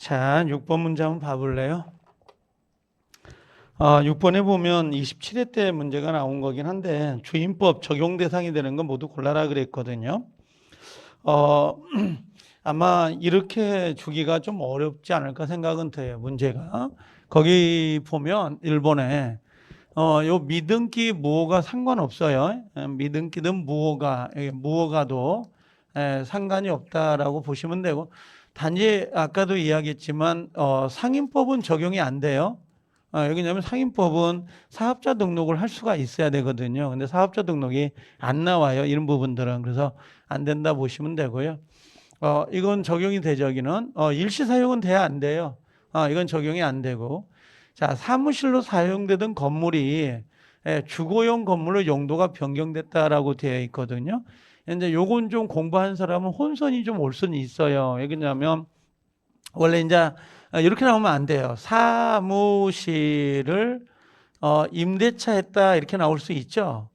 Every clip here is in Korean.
자, 6번 문제 한번 봐볼래요? 6번에 보면 27회 때 문제가 나온 거긴 한데 주임법 적용 대상이 되는 건 모두 골라라 그랬거든요. 어, 아마 이렇게 주기가 좀 어렵지 않을까 생각은 돼요, 문제가. 거기 보면 1번에 요 미등기 무호가 상관없어요. 미등기든 무호가도 상관이 없다라고 보시면 되고, 단지 아까도 이야기했지만 상임법은 적용이 안 돼요. 왜냐하면 상임법은 사업자 등록을 할 수가 있어야 되거든요. 근데 사업자 등록이 안 나와요, 이런 부분들은. 그래서 안 된다 보시면 되고요. 이건 적용이 되죠, 여기는. 일시 사용은 돼야 안 돼요. 이건 적용이 안 되고. 자, 사무실로 사용되던 건물이 주거용 건물로 용도가 변경됐다라고 되어 있거든요. 이제 요건 좀 공부한 사람은 혼선이 좀 올 수는 있어요. 왜냐하면 원래 이제 이렇게 나오면 안 돼요. 사무실을 임대차 했다 이렇게 나올 수 있죠.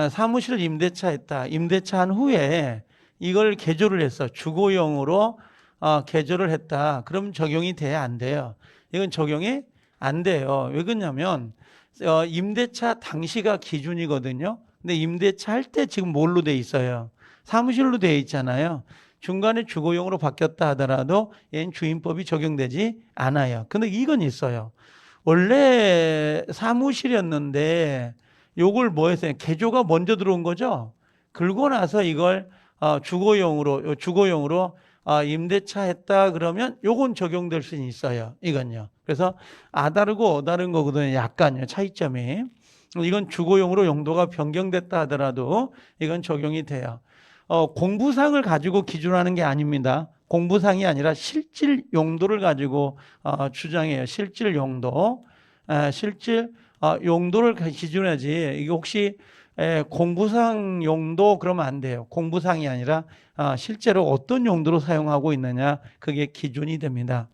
사무실을 임대차 했다. 임대차 한 후에 이걸 개조를 했어. 주거용으로 개조를 했다. 그럼 적용이 돼야 안 돼요. 이건 적용이 안 돼요. 왜 그러냐면 임대차 당시가 기준이거든요. 근데 임대차 할 때 지금 뭘로 돼 있어요? 사무실로 돼 있잖아요. 중간에 주거용으로 바뀌었다 하더라도 얘는 주임법이 적용되지 않아요. 근데 이건 있어요. 원래 사무실이었는데 요걸 뭐 했어요? 개조가 먼저 들어온 거죠. 그러고 나서 이걸 주거용으로 임대차 했다 그러면 요건 적용될 수 있어요. 이건요. 그래서 아다르고 어다른 거거든요. 약간요. 차이점이. 이건 주거용으로 용도가 변경됐다 하더라도 이건 적용이 돼요. 공부상을 가지고 기준하는 게 아닙니다. 공부상이 아니라 실질 용도를 가지고 주장해요. 실질 용도. 실질 용도를 기준하지. 이게 혹시 공부상 용도 그러면 안 돼요. 공부상이 아니라 실제로 어떤 용도로 사용하고 있느냐 그게 기준이 됩니다.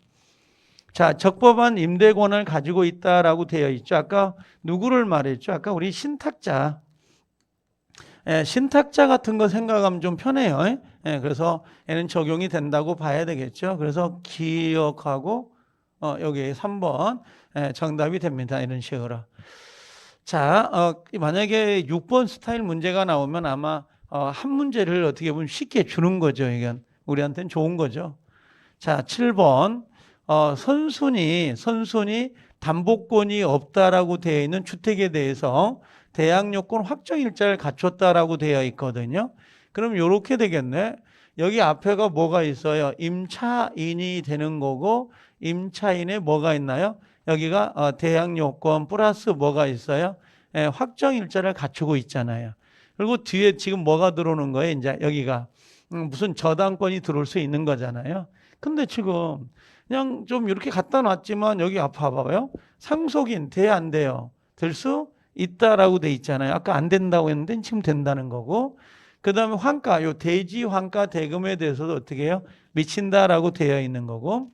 자, 적법한 임대 권한을 가지고 있다라고 되어 있죠. 아까 누구를 말했죠? 아까 우리 신탁자. 신탁자 같은 거 생각하면 좀 편해요. 그래서 얘는 적용이 된다고 봐야 되겠죠. 그래서 기억하고 여기 3번 정답이 됩니다. 이런 식으로. 자, 만약에 6번 스타일 문제가 나오면 아마 한 문제를 어떻게 보면 쉽게 주는 거죠. 이건 우리한테는 좋은 거죠. 자, 7번 선순위 담보권이 없다라고 되어 있는 주택에 대해서 대항 요건 확정 일자를 갖췄다라고 되어 있거든요. 그럼 이렇게 되겠네. 여기 앞에가 뭐가 있어요? 임차인이 되는 거고 임차인에 뭐가 있나요? 여기가 대항 요건 플러스 뭐가 있어요? 확정 일자를 갖추고 있잖아요. 그리고 뒤에 지금 뭐가 들어오는 거예요? 이제 여기가 무슨 저당권이 들어올 수 있는 거잖아요. 근데 지금 그냥 좀 이렇게 갖다 놨지만 여기 앞에 봐봐요. 상속인 돼 안 돼요? 될 수 있다라고 돼 있잖아요. 아까 안 된다고 했는데 지금 된다는 거고. 그다음에 환가, 요 대지 환가 대금에 대해서도 어떻게 해요? 미친다라고 되어 있는 거고.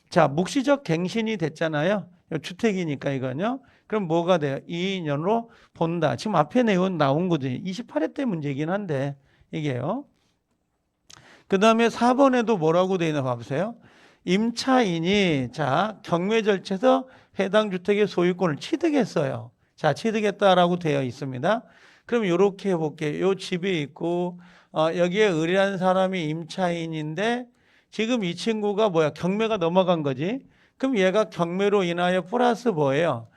자, 묵시적 갱신이 됐잖아요. 주택이니까 이거는요. 그럼 뭐가 돼요? 2년으로 본다. 지금 앞에 내용 나온 거죠. 28회 때 문제이긴 한데 이게요. 그 다음에 4번에도 뭐라고 되어 있나 봐보세요. 임차인이 경매 절차에서 해당 주택의 소유권을 취득했어요. 자, 취득했다라고 되어 있습니다. 그럼 이렇게 해볼게요. 요 집이 있고 여기에 의뢰한 사람이 임차인인데 지금 이 친구가 경매가 넘어간 거지. 그럼 얘가 경매로 인하여 플러스 뭐예요?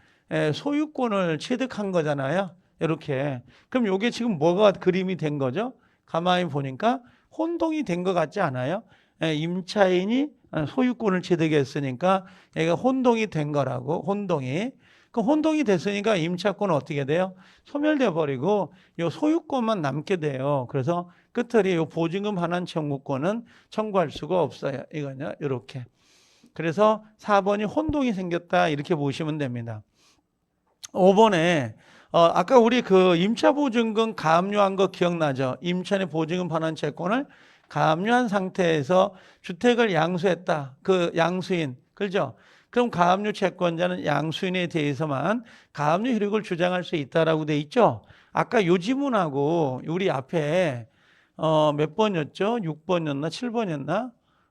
소유권을 취득한 거잖아요. 이렇게. 그럼 이게 지금 뭐가 그림이 된 거죠? 가만히 보니까 혼동이 된 것 같지 않아요? 임차인이 소유권을 취득했으니까 얘가 혼동이 된 거라고. 혼동이. 그 혼동이 됐으니까 임차권은 어떻게 돼요? 소멸돼 버리고 요 소유권만 남게 돼요. 그래서 끝들이 요 보증금 반환 청구권은 청구할 수가 없어요. 이거냐 이렇게. 그래서 4번이 혼동이 생겼다 이렇게 보시면 됩니다. 5번에 아까 우리 그 임차보증금 가압류한 거 기억나죠? 임차인의 보증금 반환 채권을 가압류한 상태에서 주택을 양수했다. 그 양수인, 그죠? 그럼 가압류 채권자는 양수인에 대해서만 가압류 효력을 주장할 수 있다라고 돼 있죠? 아까 요 지문하고 우리 앞에 몇 번이었죠? 6번이었나? 7번이었나?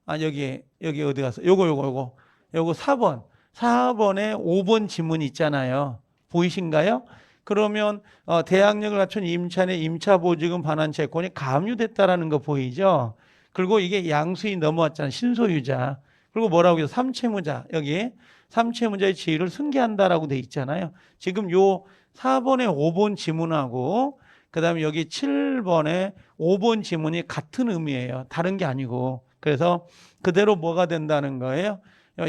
여기 어디 갔어? 요거 4번. 4번에 5번 지문 있잖아요. 보이신가요? 그러면 대항력을 갖춘 임차인의 임차보증금 반환 채권이 가압류됐다라는 거 보이죠? 그리고 이게 양수인 넘어왔잖아요. 신소유자. 그리고 뭐라고 해요? 삼채무자. 여기 삼채무자의 지위를 승계한다라고 돼 있잖아요. 지금 요 4번에 5번 지문하고 그다음에 여기 7번에 5번 지문이 같은 의미예요. 다른 게 아니고. 그래서 그대로 뭐가 된다는 거예요?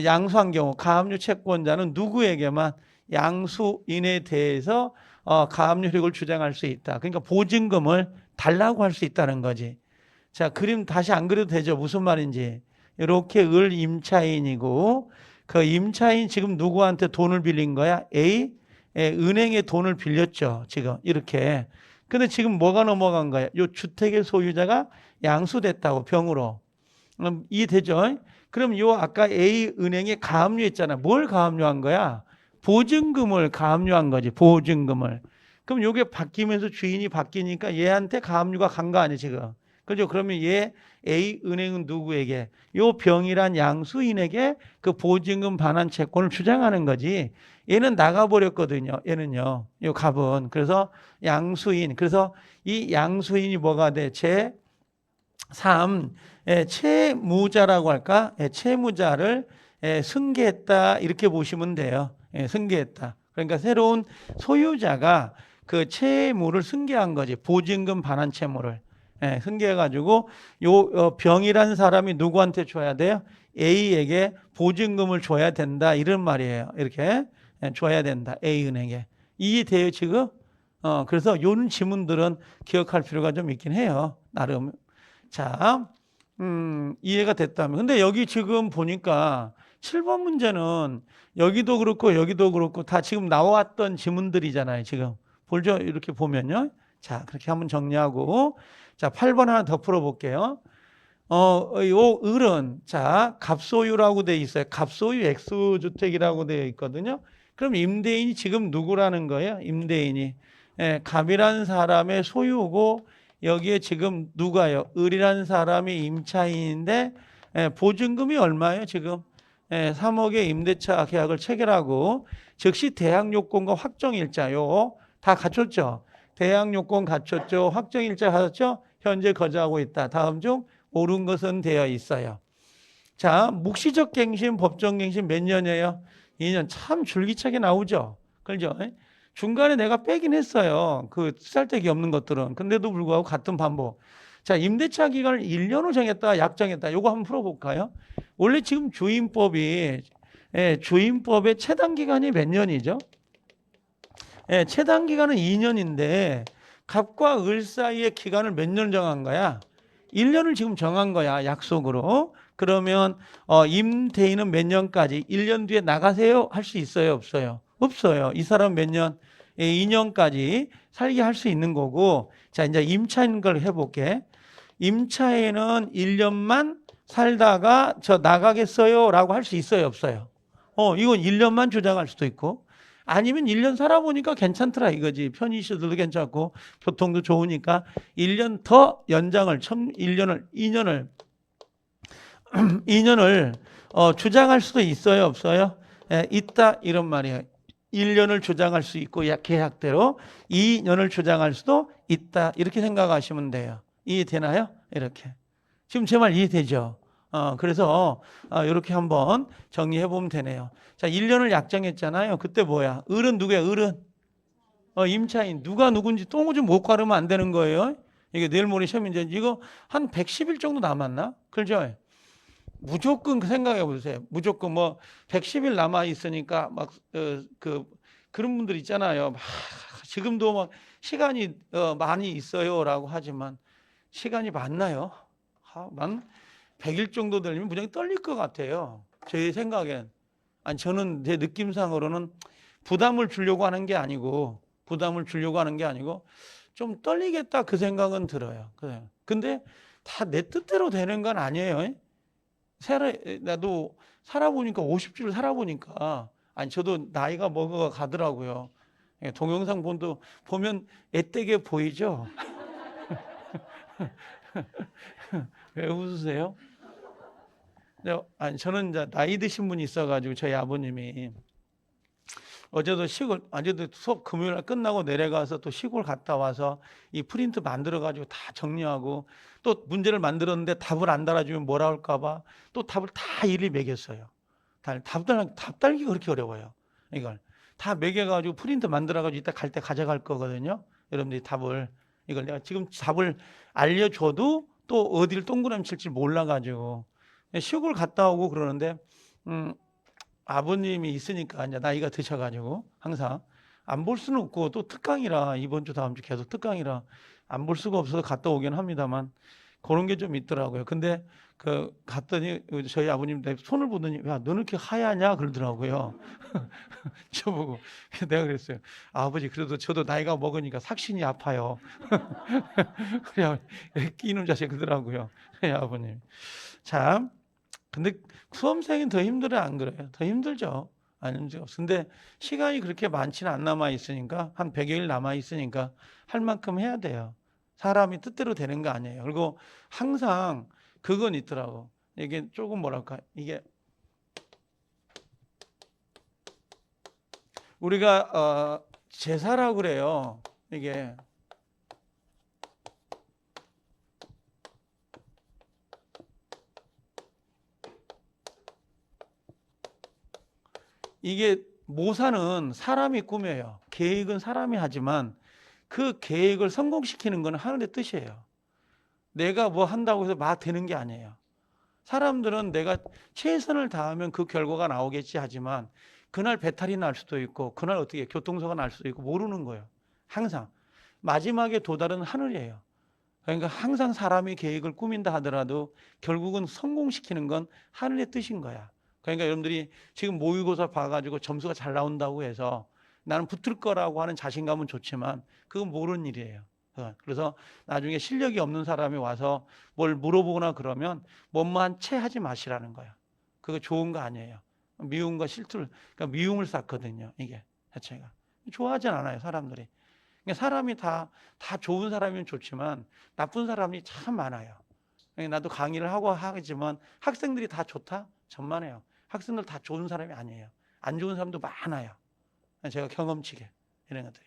양수한 경우 가압류 채권자는 누구에게만 양수인에 대해서 가압류 혜택을 주장할 수 있다. 그러니까 보증금을 달라고 할 수 있다는 거지. 자, 그림 다시 안 그려도 되죠? 무슨 말인지. 이렇게 을 임차인이고 그 임차인 지금 누구한테 돈을 빌린 거야? A? 은행에 돈을 빌렸죠. 지금 이렇게. 근데 지금 뭐가 넘어간 거야? 요 주택의 소유자가 양수됐다고 병으로. 이해되죠? 그럼 요 아까 A 은행에 가압류했잖아. 뭘 가압류한 거야? 보증금을 가압류한 거지. 보증금을. 그럼 요게 바뀌면서 주인이 바뀌니까 얘한테 가압류가 간 거 아니야 지금. 그죠? 그러면 얘 A 은행은 누구에게? 요 병이란 양수인에게 그 보증금 반환 채권을 주장하는 거지. 얘는 나가버렸거든요. 얘는요. 요 갑은. 그래서 양수인. 그래서 이 양수인이 뭐가 돼? 제 3. 채무자라고 할까? 채무자를 승계했다. 이렇게 보시면 돼요. 승계했다. 그러니까 새로운 소유자가 그 채무를 승계한 거지. 보증금 반환 채무를. 승계해가지고 요 병이란 사람이 누구한테 줘야 돼요? A에게 보증금을 줘야 된다. 이런 말이에요. 이렇게 줘야 된다. A은행에. 이해돼요 지금? 그래서 이런 지문들은 기억할 필요가 좀 있긴 해요. 나름. 자, 이해가 됐다면. 근데 여기 지금 보니까 7번 문제는 여기도 그렇고 다 지금 나왔던 지문들이잖아요. 지금. 볼죠? 이렇게 보면요. 자, 그렇게 한번 정리하고. 자, 8번 하나 더 풀어볼게요. 요 을은, 자, 갑소유라고 되어 있어요. 갑소유 X주택이라고 되어 있거든요. 그럼 임대인이 지금 누구라는 거예요? 임대인이. 갑이라는 사람의 소유고, 여기에 지금 누가요? 을이라는 사람이 임차인인데, 보증금이 얼마예요, 지금? 3억의 임대차 계약을 체결하고, 즉시 대항요건과 확정일자, 요거 다 갖췄죠? 대항요건 갖췄죠? 확정일자 갖췄죠? 현재 거주하고 있다. 다음 중 옳은 것은 되어 있어요. 자, 묵시적 갱신, 법정 갱신 몇 년이에요? 2년. 참 줄기차게 나오죠? 그죠? 중간에 내가 빼긴 했어요. 그 쓸데기 없는 것들은. 근데도 불구하고 같은 반복. 자, 임대차 기간을 1년으로 정했다, 약정했다. 요거 한번 풀어볼까요? 원래 지금 주임법이, 주임법의 최단 기간이 몇 년이죠? 최단 기간은 2년인데, 갑과 을 사이의 기간을 몇 년 정한 거야? 1년을 지금 정한 거야, 약속으로. 그러면, 임대인은 몇 년까지? 1년 뒤에 나가세요? 할 수 있어요, 없어요? 없어요. 이 사람 몇 년? 2년까지 살게 할 수 있는 거고. 자, 이제 임차인 걸 해볼게. 임차인은 1년만 살다가 저 나가겠어요? 라고 할 수 있어요, 없어요? 이건 1년만 주장할 수도 있고. 아니면 1년 살아보니까 괜찮더라 이거지. 편의시설도 괜찮고 교통도 좋으니까 1년 더 연장을 1년을 2년을 주장할 수도 있어요, 없어요? 있다 이런 말이에요. 1년을 주장할 수 있고 계약대로 2년을 주장할 수도 있다. 이렇게 생각하시면 돼요. 이해되나요? 이렇게. 지금 제 말 이해되죠? 그래서 이렇게 한번 정리해 보면 되네요. 자, 1년을 약정했잖아요. 그때 뭐야? 을은 누구야? 을은 임차인. 누가 누군지 또 좀 못 가르면 안 되는 거예요. 이게 내일 모레 시험인데 이거 한 110일 정도 남았나? 그렇죠? 무조건 생각해 보세요. 무조건 뭐 110일 남아 있으니까 막 그런 분들 있잖아요. 막 지금도 막 시간이 많이 있어요라고 하지만 시간이 많나요? 한 100일 정도 되면 무지하게 떨릴 것 같아요. 제 생각엔. 아니 저는 제 느낌상으로는 부담을 주려고 하는 게 아니고 좀 떨리겠다 그 생각은 들어요. 근데 다 내 뜻대로 되는 건 아니에요. 나도 살아보니까 50주를 살아보니까 아니 저도 나이가 먹어 가더라고요. 동영상 보면 애되게 보이죠? 왜 웃으세요? 아니, 저는 이제 나이 드신 분이 있어가지고 저희 아버님이 어제도 수업 금요일 날 끝나고 내려가서 또 시골 갔다 와서 이 프린트 만들어가지고 다 정리하고 또 문제를 만들었는데 답을 안 달아주면 뭐라 할까봐 또 답을 다 일일이 매겼어요. 답 달기가 그렇게 어려워요. 이걸 다 매겨가지고 프린트 만들어가지고 이따 갈 때 가져갈 거거든요. 여러분들이 답을 이걸 내가 지금 답을 알려줘도 또 어디를 동그라미 칠지 몰라가지고 시골 갔다 오고 그러는데 아버님이 있으니까 이제 나이가 드셔가지고 항상 안 볼 수는 없고 또 특강이라 이번 주 다음 주 계속 특강이라 안 볼 수가 없어서 갔다 오긴 합니다만 그런 게 좀 있더라고요. 근데 그 갔더니 저희 아버님 내 손을 보더니 야 너는 이렇게 하얗냐 그러더라고요. 저보고 내가 그랬어요. 아버지 그래도 저도 나이가 먹으니까 삭신이 아파요. 그래 끼는 자식 그러더라고요. 아버님. 자. 근데 수험생은 더 힘들어요, 안 그래요? 더 힘들죠. 안 힘들죠. 근데 시간이 그렇게 많지는 안 남아 있으니까 한 100여일 남아 있으니까 할 만큼 해야 돼요. 사람이 뜻대로 되는 거 아니에요. 그리고 항상 그건 있더라고. 이게 조금 뭐랄까 이게 우리가 제사라고 그래요. 이게 모사는 사람이 꾸며요. 계획은 사람이 하지만 그 계획을 성공시키는 건 하늘의 뜻이에요. 내가 뭐 한다고 해서 막 되는 게 아니에요. 사람들은 내가 최선을 다하면 그 결과가 나오겠지 하지만 그날 배탈이 날 수도 있고 그날 어떻게 교통사고가 날 수도 있고 모르는 거예요. 항상 마지막에 도달은 하늘이에요. 그러니까 항상 사람이 계획을 꾸민다 하더라도 결국은 성공시키는 건 하늘의 뜻인 거야. 그러니까 여러분들이 지금 모의고사 봐가지고 점수가 잘 나온다고 해서 나는 붙을 거라고 하는 자신감은 좋지만 그건 모르는 일이에요. 그래서 나중에 실력이 없는 사람이 와서 뭘 물어보거나 그러면 뭐뭐한 채 하지 마시라는 거야. 그거 좋은 거 아니에요. 미움과 실투를, 그러니까 미움을 쌓거든요. 이게 자체가. 좋아하진 않아요, 사람들이. 그러니까 사람이 다 좋은 사람이면 좋지만 나쁜 사람이 참 많아요. 그러니까 나도 강의를 하고 하지만 학생들이 다 좋다? 전만해요. 학생들 다 좋은 사람이 아니에요. 안 좋은 사람도 많아요. 제가 경험치게 이런 것들이.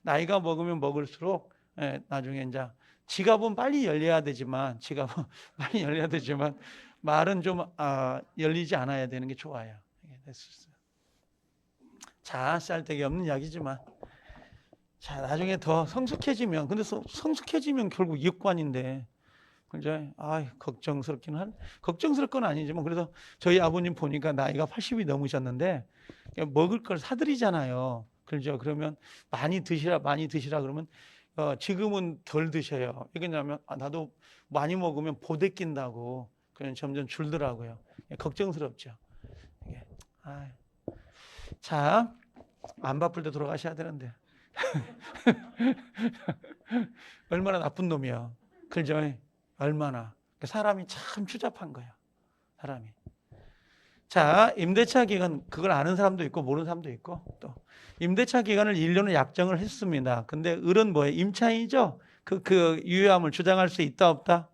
나이가 먹으면 먹을수록 나중에 이제 지갑은 빨리 열려야 되지만 빨리 열려야 되지만 말은 좀 열리지 않아야 되는 게 좋아요. 자, 쌀데기 없는 이야기지만 자, 나중에 더 성숙해지면 근데 성숙해지면 결국 이육관인데 그죠? 걱정스러울 건 아니지만 그래서 저희 아버님 보니까 나이가 80이 넘으셨는데 먹을 걸 사드리잖아요. 그렇죠? 그러면 많이 드시라 그러면 지금은 덜 드셔요. 왜냐하면 나도 많이 먹으면 보대 낀다고 그냥 점점 줄더라고요. 걱정스럽죠. 자, 안 바쁠 때 돌아가셔야 되는데 얼마나 나쁜 놈이야. 그죠? 얼마나. 사람이 참 추잡한 거야. 사람이. 자, 임대차 기간, 그걸 아는 사람도 있고, 모르는 사람도 있고, 또. 임대차 기간을 1년을 약정을 했습니다. 근데 을은 뭐예요? 임차인이죠? 그 유효함을 주장할 수 있다, 없다?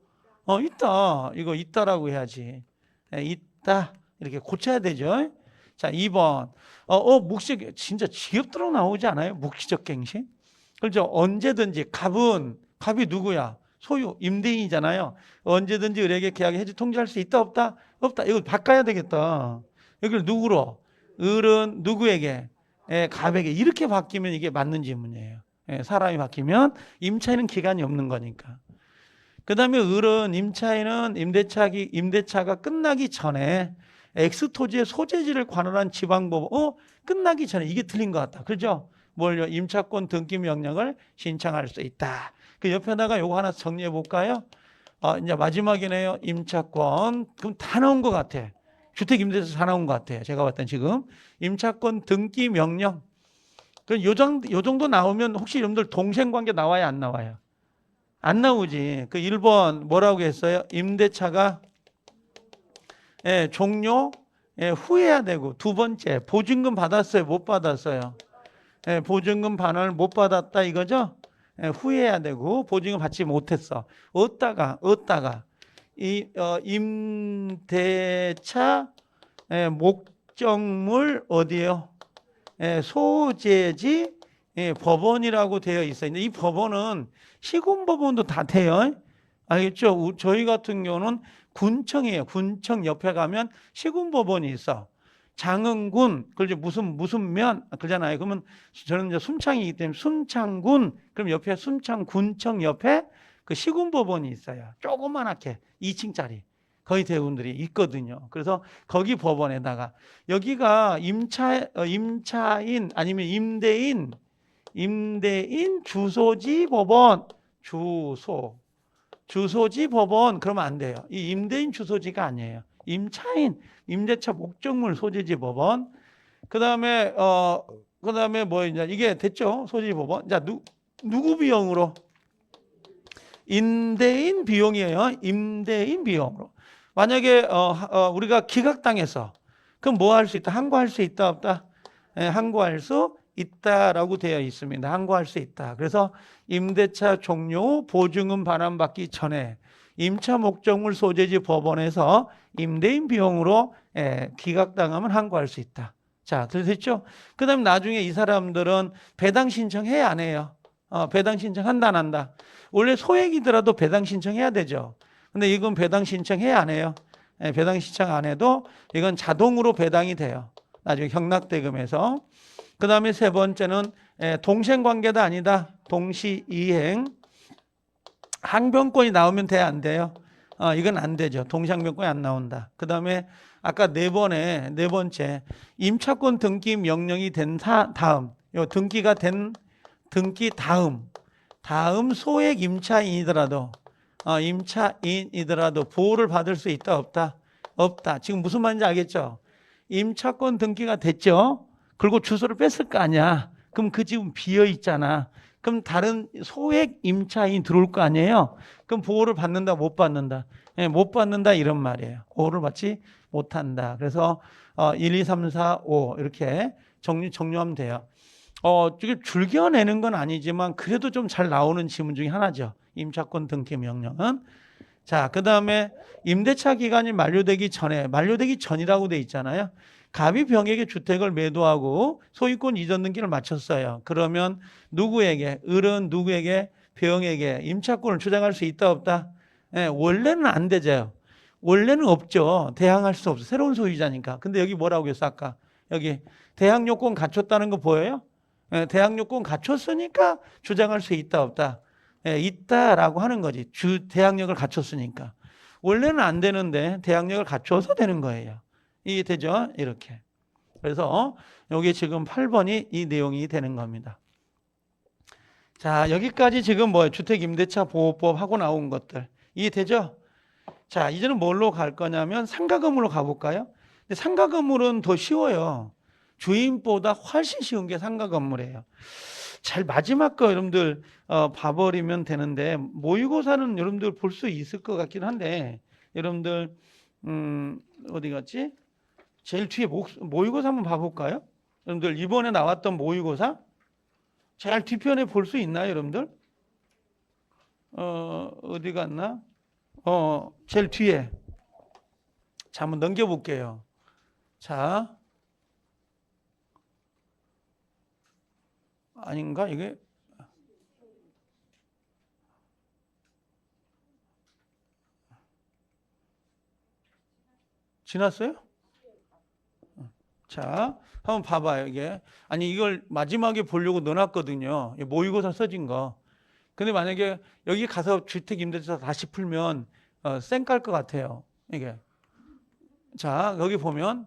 있다. 이거 있다라고 해야지. 있다. 이렇게 고쳐야 되죠. 자, 2번. 묵시, 진짜 지엽도록 나오지 않아요? 묵시적 갱신? 그렇죠. 언제든지 갑이 누구야? 소유, 임대인이잖아요. 언제든지 을에게 계약에 해지 통지할 수 있다, 없다? 없다. 이거 바꿔야 되겠다. 여기를 누구로? 을은 누구에게? 갑에게. 이렇게 바뀌면 이게 맞는 질문이에요. 사람이 바뀌면 임차인은 기간이 없는 거니까. 그 다음에 을은 임차인은 임대차가 끝나기 전에 X토지의 소재지를 관할한 지방법원 끝나기 전에 이게 틀린 것 같다. 그렇죠? 뭘요? 임차권 등기 명령을 신청할 수 있다. 그 옆에다가 요거 하나 정리해 볼까요? 이제 마지막이네요. 임차권. 그럼 다 나온 것 같아. 주택임대에서 다 나온 것 같아요. 제가 봤던 지금. 임차권 등기 명령. 요 정도 나오면 혹시 여러분들 동생관계 나와요? 안 나와요? 안 나오지. 그 1번 뭐라고 했어요? 임대차가 종료 후해야 되고, 두 번째 보증금 받았어요? 못 받았어요? 보증금 반환을 못 받았다 이거죠? 후회해야 되고 보증금 받지 못했어. 얻다가 임대차 목적물 어디에요? 소재지 법원이라고 되어 있어요. 이 법원은 시군법원도 다 돼요. 알겠죠? 저희 같은 경우는 군청이에요. 군청 옆에 가면 시군법원이 있어. 장흥군, 그러죠. 무슨 면, 그러잖아요. 그러면 저는 이제 순창이기 때문에 순창군, 그럼 옆에 순창군청 옆에 그 시군법원이 있어요. 조그만하게 2층짜리. 거의 대부분들이 있거든요. 그래서 거기 법원에다가 여기가 임차인 아니면 임대인 주소지 법원, 주소지 법원 그러면 안 돼요. 이 임대인 주소지가 아니에요. 임차인, 임대차 목적물 소재지 법원. 그다음에 뭐 이제 이게 됐죠? 소재지 법원. 자, 누구 비용으로? 임대인 비용이에요. 임대인 비용으로. 만약에 우리가 기각당해서 그럼 뭐 할 수 있다? 항고할 수 있다 없다? 항고할 수 있다라고 되어 있습니다. 항고할 수 있다. 그래서 임대차 종료 후 보증금 반환받기 전에 임차 목적물 소재지 법원에서 임대인 비용으로 기각당하면 항고할 수 있다. 자, 됐죠? 그 다음에 나중에 이 사람들은 배당 신청해 안 해요? 배당 신청한다 안 한다? 원래 소액이더라도 배당 신청해야 되죠. 근데 이건 배당 신청해 안 해요? 배당 신청 안 해도 이건 자동으로 배당이 돼요. 나중에 경락대금에서. 그 다음에 세 번째는 동생관계도 아니다. 동시이행. 항변권이 나오면 돼, 안 돼요? 이건 안 되죠. 동시항변권이 안 나온다. 그 다음에 아까 네 번째 임차권 등기 명령이 된 다음, 요 등기가 된 등기 다음 소액 임차인이더라도 보호를 받을 수 있다 없다? 없다. 지금 무슨 말인지 알겠죠? 임차권 등기가 됐죠? 그리고 주소를 뺐을 거 아니야. 그럼 그 집은 비어 있잖아. 그럼 다른 소액 임차인이 들어올 거 아니에요? 그럼 보호를 받는다 못 받는다? 못 받는다 이런 말이에요. 보호를 받지 못한다. 그래서 1, 2, 3, 4, 5 이렇게 정리하면 돼요. 이게 줄겨내는 건 아니지만 그래도 좀 잘 나오는 지문 중에 하나죠. 임차권 등기 명령은. 자, 그 다음에 임대차 기간이 만료되기 전이라고 돼 있잖아요. 갑이 병에게 주택을 매도하고 소유권 이전 등기를 마쳤어요. 그러면 누구에게? 을은 누구에게? 병에게 임차권을 주장할 수 있다 없다? 원래는 안 되죠. 원래는 없죠. 대항할 수 없어. 새로운 소유자니까. 근데 여기 뭐라고 했어 아까? 여기 대항 요건 갖췄다는 거 보여요? 대항 요건 갖췄으니까 주장할 수 있다 없다? 있다라고 하는 거지. 대항력을 갖췄으니까. 원래는 안 되는데 대항력을 갖춰서 되는 거예요. 이해되죠? 이렇게. 그래서 여기 지금 8번이 이 내용이 되는 겁니다. 자, 여기까지 지금 주택임대차보호법 하고 나온 것들. 이해되죠? 자, 이제는 뭘로 갈 거냐면 상가 건물로 가볼까요? 근데 상가 건물은 더 쉬워요. 주임보다 훨씬 쉬운 게 상가 건물이에요. 잘 마지막 거 여러분들 봐버리면 되는데 모의고사는 여러분들 볼 수 있을 것 같긴 한데 여러분들 어디 갔지? 제일 뒤에 모의고사 한번 봐볼까요? 여러분들 이번에 나왔던 모의고사 제일 뒤편에 볼 수 있나요, 여러분들? 어디 갔나? 제일 뒤에. 자, 한번 넘겨볼게요. 자, 아닌가 이게? 지났어요? 자, 한번 봐봐요, 이게. 아니, 이걸 마지막에 보려고 넣어놨거든요. 모의고사 써진 거. 근데 만약에 여기 가서 주택임대차 다시 풀면 쌩 깔 것 같아요. 이게. 자, 여기 보면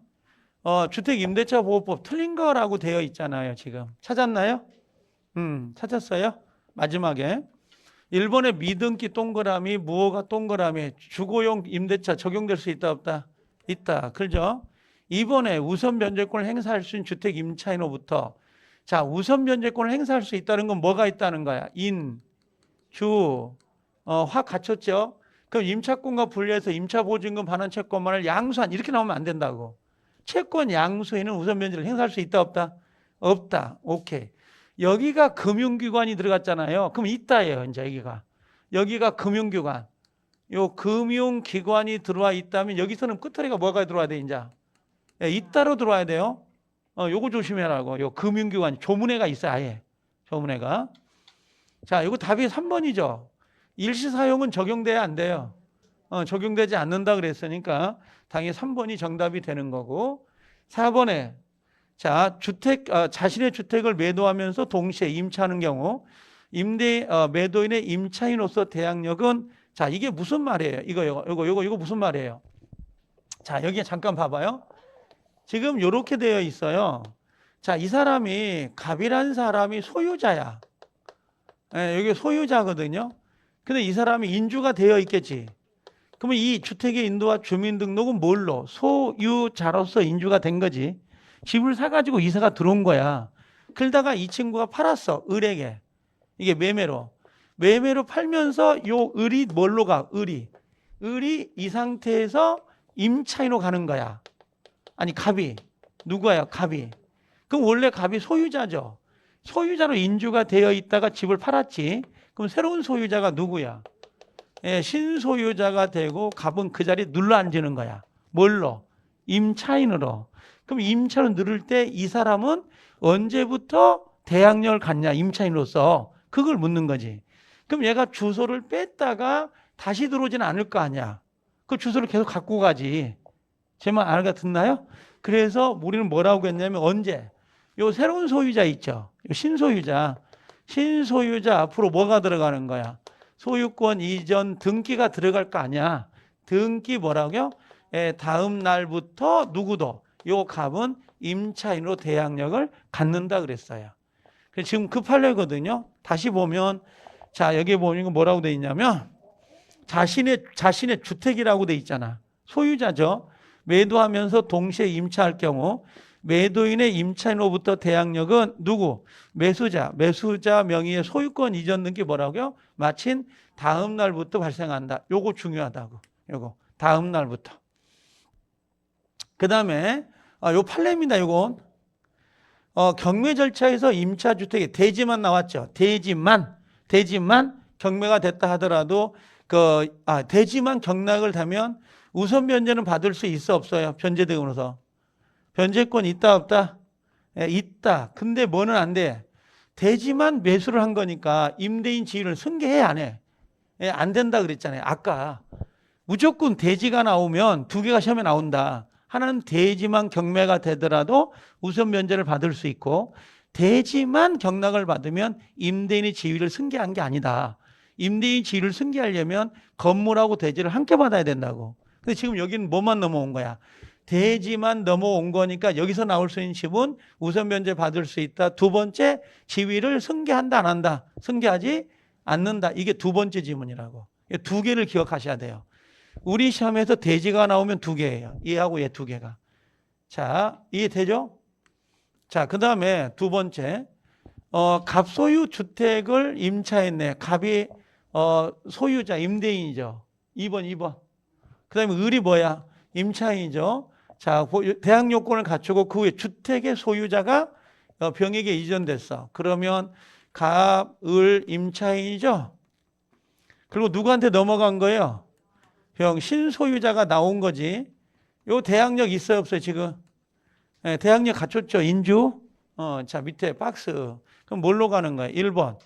주택임대차보호법 틀린 거라고 되어 있잖아요, 지금. 찾았나요? 찾았어요? 마지막에. 1번에 미등기 동그라미, 무허가 동그라미, 주거용 임대차 적용될 수 있다, 없다? 있다. 그죠? 2번에 우선 변제권을 행사할 수 있는 주택 임차인으로부터 자, 우선 변제권을 행사할 수 있다는 건 뭐가 있다는 거야? 확 갖췄죠? 그럼 임차권과 분리해서 임차보증금 반환 채권만을 양수한 이렇게 나오면 안 된다고. 채권 양수에는 우선 변제를 행사할 수 있다 없다? 없다. 오케이. 여기가 금융기관이 들어갔잖아요. 그럼 있다예요. 이제 여기가 금융기관. 요 금융기관이 들어와 있다면 여기서는 끝터리가 뭐가 들어와야 돼, 이제? 예, 있다로 들어와야 돼요. 요거 조심해라고. 요 금융기관, 조문회가 있어요, 아예. 조문회가. 자, 이거 답이 3번이죠. 일시사용은 적용돼야 안 돼요. 적용되지 않는다 그랬으니까 당연히 3번이 정답이 되는 거고. 4번에 자, 자신의 주택을 매도하면서 동시에 임차하는 경우 매도인의 임차인으로서 대항력은 자, 이게 무슨 말이에요? 이거 무슨 말이에요? 자, 여기에 잠깐 봐봐요. 지금 이렇게 되어 있어요. 자, 이 사람이 갑이란 사람이 소유자야. 예, 여기 소유자거든요. 근데 이 사람이 인주가 되어 있겠지. 그러면 이 주택의 인도와 주민등록은 뭘로? 소유자로서 인주가 된 거지. 집을 사가지고 이사가 들어온 거야. 그러다가 이 친구가 팔았어. 을에게. 이게 매매로. 매매로 팔면서 요 을이 뭘로 가? 을이 이 상태에서 임차인으로 가는 거야. 아니, 갑이. 누구예요? 갑이. 그럼 원래 갑이 소유자죠. 소유자로 인주가 되어 있다가 집을 팔았지. 그럼 새로운 소유자가 누구야? 예, 신소유자가 되고 갑은 그 자리에 눌러 앉는 거야. 뭘로? 임차인으로. 그럼 임차로 누를 때 이 사람은 언제부터 대항력을 갖냐? 임차인으로서. 그걸 묻는 거지. 그럼 얘가 주소를 뺐다가 다시 들어오지는 않을 거 아니야. 그 주소를 계속 갖고 가지. 제 말 알아듣나요? 그래서 우리는 뭐라고 했냐면 언제? 요 새로운 소유자 있죠. 요 신소유자 앞으로 뭐가 들어가는 거야? 소유권 이전 등기가 들어갈 거 아니야. 등기 뭐라고요? 다음 날부터 누구도 요 갑은 임차인으로 대항력을 갖는다 그랬어요. 지금 급하려거든요. 다시 보면 자, 여기 보면 뭐라고 돼 있냐면 자신의 주택이라고 돼 있잖아. 소유자죠. 매도하면서 동시에 임차할 경우 매도인의 임차인으로부터 대항력은 누구? 매수자 명의의 소유권 이전 등기 뭐라고요? 마친 다음 날부터 발생한다. 요거 중요하다고. 요거 다음 날부터. 그다음에 요 판례입니다. 요건 경매 절차에서 임차 주택에 대지만 나왔죠. 대지만 경매가 됐다 하더라도 대지만 경락을 되면 우선 변제는 받을 수 있어 없어요? 변제대금으로서. 변제권 있다 없다? 있다. 근데 뭐는 안 돼? 대지만 매수를 한 거니까 임대인 지위를 승계해 안 해? 안 된다 그랬잖아요. 아까 무조건 대지가 나오면 두 개가 시험에 나온다. 하나는 대지만 경매가 되더라도 우선 변제를 받을 수 있고 대지만 경락을 받으면 임대인의 지위를 승계한 게 아니다. 임대인 지위를 승계하려면 건물하고 대지를 함께 받아야 된다고. 근데 지금 여기는 뭐만 넘어온 거야? 대지만 넘어온 거니까 여기서 나올 수 있는 집은 우선 변제 받을 수 있다. 두 번째, 지위를 승계한다 안 한다? 승계하지 않는다. 이게 두 번째 지문이라고. 두 개를 기억하셔야 돼요. 우리 시험에서 대지가 나오면 두 개예요. 얘하고 얘 두 개가. 자, 이해되죠? 자, 그 다음에 두 번째, 갑소유 주택을 임차했네. 갑이 소유자, 임대인이죠. 2번. 그 다음에 을이 뭐야? 임차인이죠. 자, 대항 요건을 갖추고 그 후에 주택의 소유자가 병에게 이전됐어. 그러면 갑, 을, 임차인이죠. 그리고 누구한테 넘어간 거예요? 병, 신소유자가 나온 거지. 요 대항력 있어요 없어요 지금? 대항력 갖췄죠. 인주. 자, 밑에 박스. 그럼 뭘로 가는 거예요? 1번.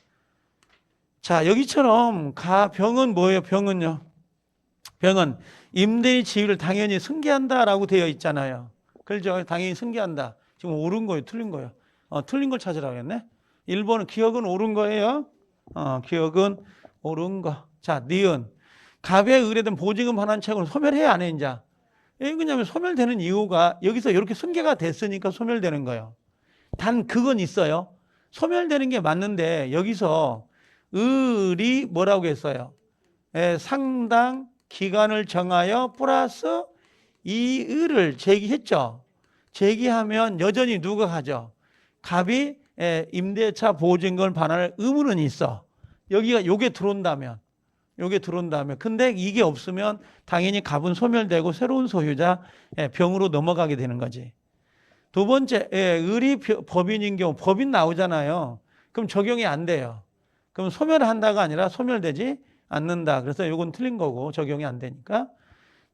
자, 여기처럼 병은 뭐예요? 병은요. 병은 임대인 지위를 당연히 승계한다라고 되어 있잖아요. 그렇죠? 당연히 승계한다. 지금 옳은 거예요? 틀린 거예요? 틀린 걸 찾으라고 했네. 1번은 기억은 옳은 거예요. 기억은 옳은 거. 자, 니은. 갑에 의뢰된 보증금 반환 채권을 소멸해야 안 해, 이제. 왜냐하면 소멸되는 이유가 여기서 이렇게 승계가 됐으니까 소멸되는 거예요. 단 그건 있어요. 소멸되는 게 맞는데 여기서 을이 뭐라고 했어요? 상당 기간을 정하여 플러스 이 을을 제기했죠. 제기하면 여전히 누가 가죠? 갑이 임대차 보증금을 반환할 의무는 있어. 요게 들어온다면. 근데 이게 없으면 당연히 갑은 소멸되고 새로운 소유자 병으로 넘어가게 되는 거지. 두 번째, 을이 법인인 경우 법인 나오잖아요. 그럼 적용이 안 돼요. 그럼 소멸한다가 아니라 소멸되지 않는다. 그래서 이건 틀린 거고 적용이 안 되니까.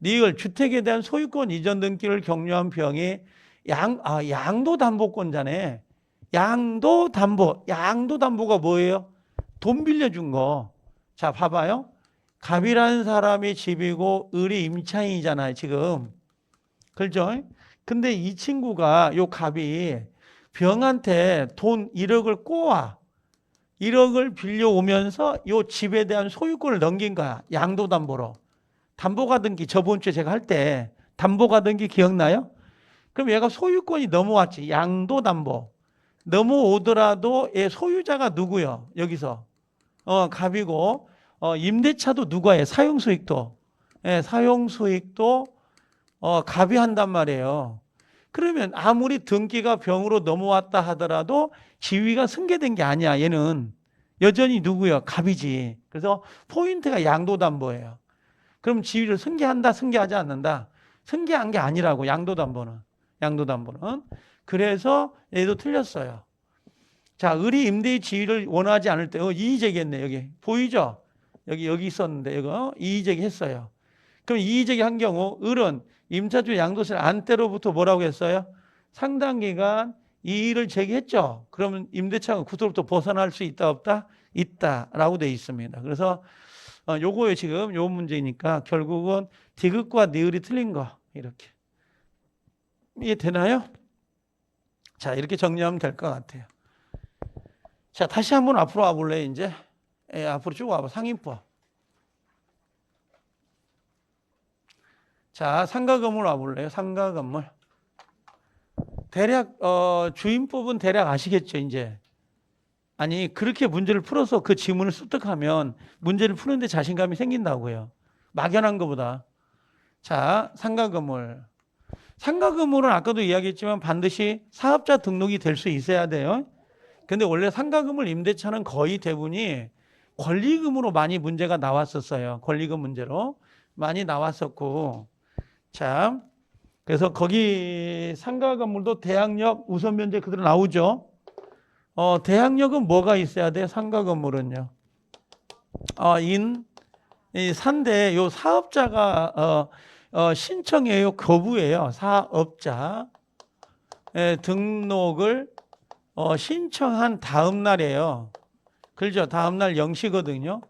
니을 주택에 대한 소유권 이전 등기를 격려한 병이 양도담보권자네. 양도담보가 뭐예요? 돈 빌려준 거. 자, 봐봐요. 갑이라는 사람이 집이고 을이 임차인이잖아요, 지금. 그렇죠? 근데 이 친구가 요 갑이 병한테 돈 1억을 꼬아. 1억을 빌려오면서 요 집에 대한 소유권을 넘긴 거야. 양도담보로. 담보가등기 저번 주에 제가 할 때 담보가등기 기억나요? 그럼 얘가 소유권이 넘어왔지. 양도담보. 넘어오더라도 얘 소유자가 누구요? 여기서. 갑이고 임대차도 누가 해? 사용수익도. 예, 사용수익도 갑이 한단 말이에요. 그러면 아무리 등기가 병으로 넘어왔다 하더라도 지위가 승계된 게 아니야. 얘는 여전히 누구요? 갑이지. 그래서 포인트가 양도담보예요. 그럼 지위를 승계한다, 승계하지 않는다? 승계한 게 아니라고, 양도담보는. 그래서 얘도 틀렸어요. 자, 을이 임대의 지위를 원하지 않을 때, 이의제기했네, 여기. 보이죠? 여기 있었는데, 이거 이의제기 했어요. 그럼 이의제기 한 경우, 을은 임차주 양도세 안 때로부터 뭐라고 했어요? 상당 기간 이의를 제기했죠. 그러면 임대차가 구속으로부터 벗어날 수 있다, 없다? 있다라고 되어 있습니다. 그래서 요거에 지금 요 문제니까 결국은 디귿과 니을이 틀린 거 이렇게 이해되나요? 자, 이렇게 정리하면 될 것 같아요. 자, 다시 한번 앞으로 와볼래 이제. 앞으로 쭉 와봐. 상인법. 자, 상가건물 와볼래요? 상가건물. 대략 주임법은 대략 아시겠죠 이제. 아니 그렇게 문제를 풀어서 그 지문을 습득하면 문제를 푸는데 자신감이 생긴다고요. 막연한 것보다. 자, 상가건물. 상가건물은 아까도 이야기했지만 반드시 사업자 등록이 될 수 있어야 돼요. 근데 원래 상가건물 임대차는 거의 대부분이 권리금으로 많이 문제가 나왔었어요. 권리금 문제로 많이 나왔었고. 자, 그래서 거기 상가건물도 대항력 우선 면제 그대로 나오죠. 대항력은 뭐가 있어야 돼? 상가 건물은요. 이 산대 요 사업자가 신청해요, 거부해요. 사업자 등록을 신청한 다음 날이에요. 그렇죠? 다음 날 0시거든요.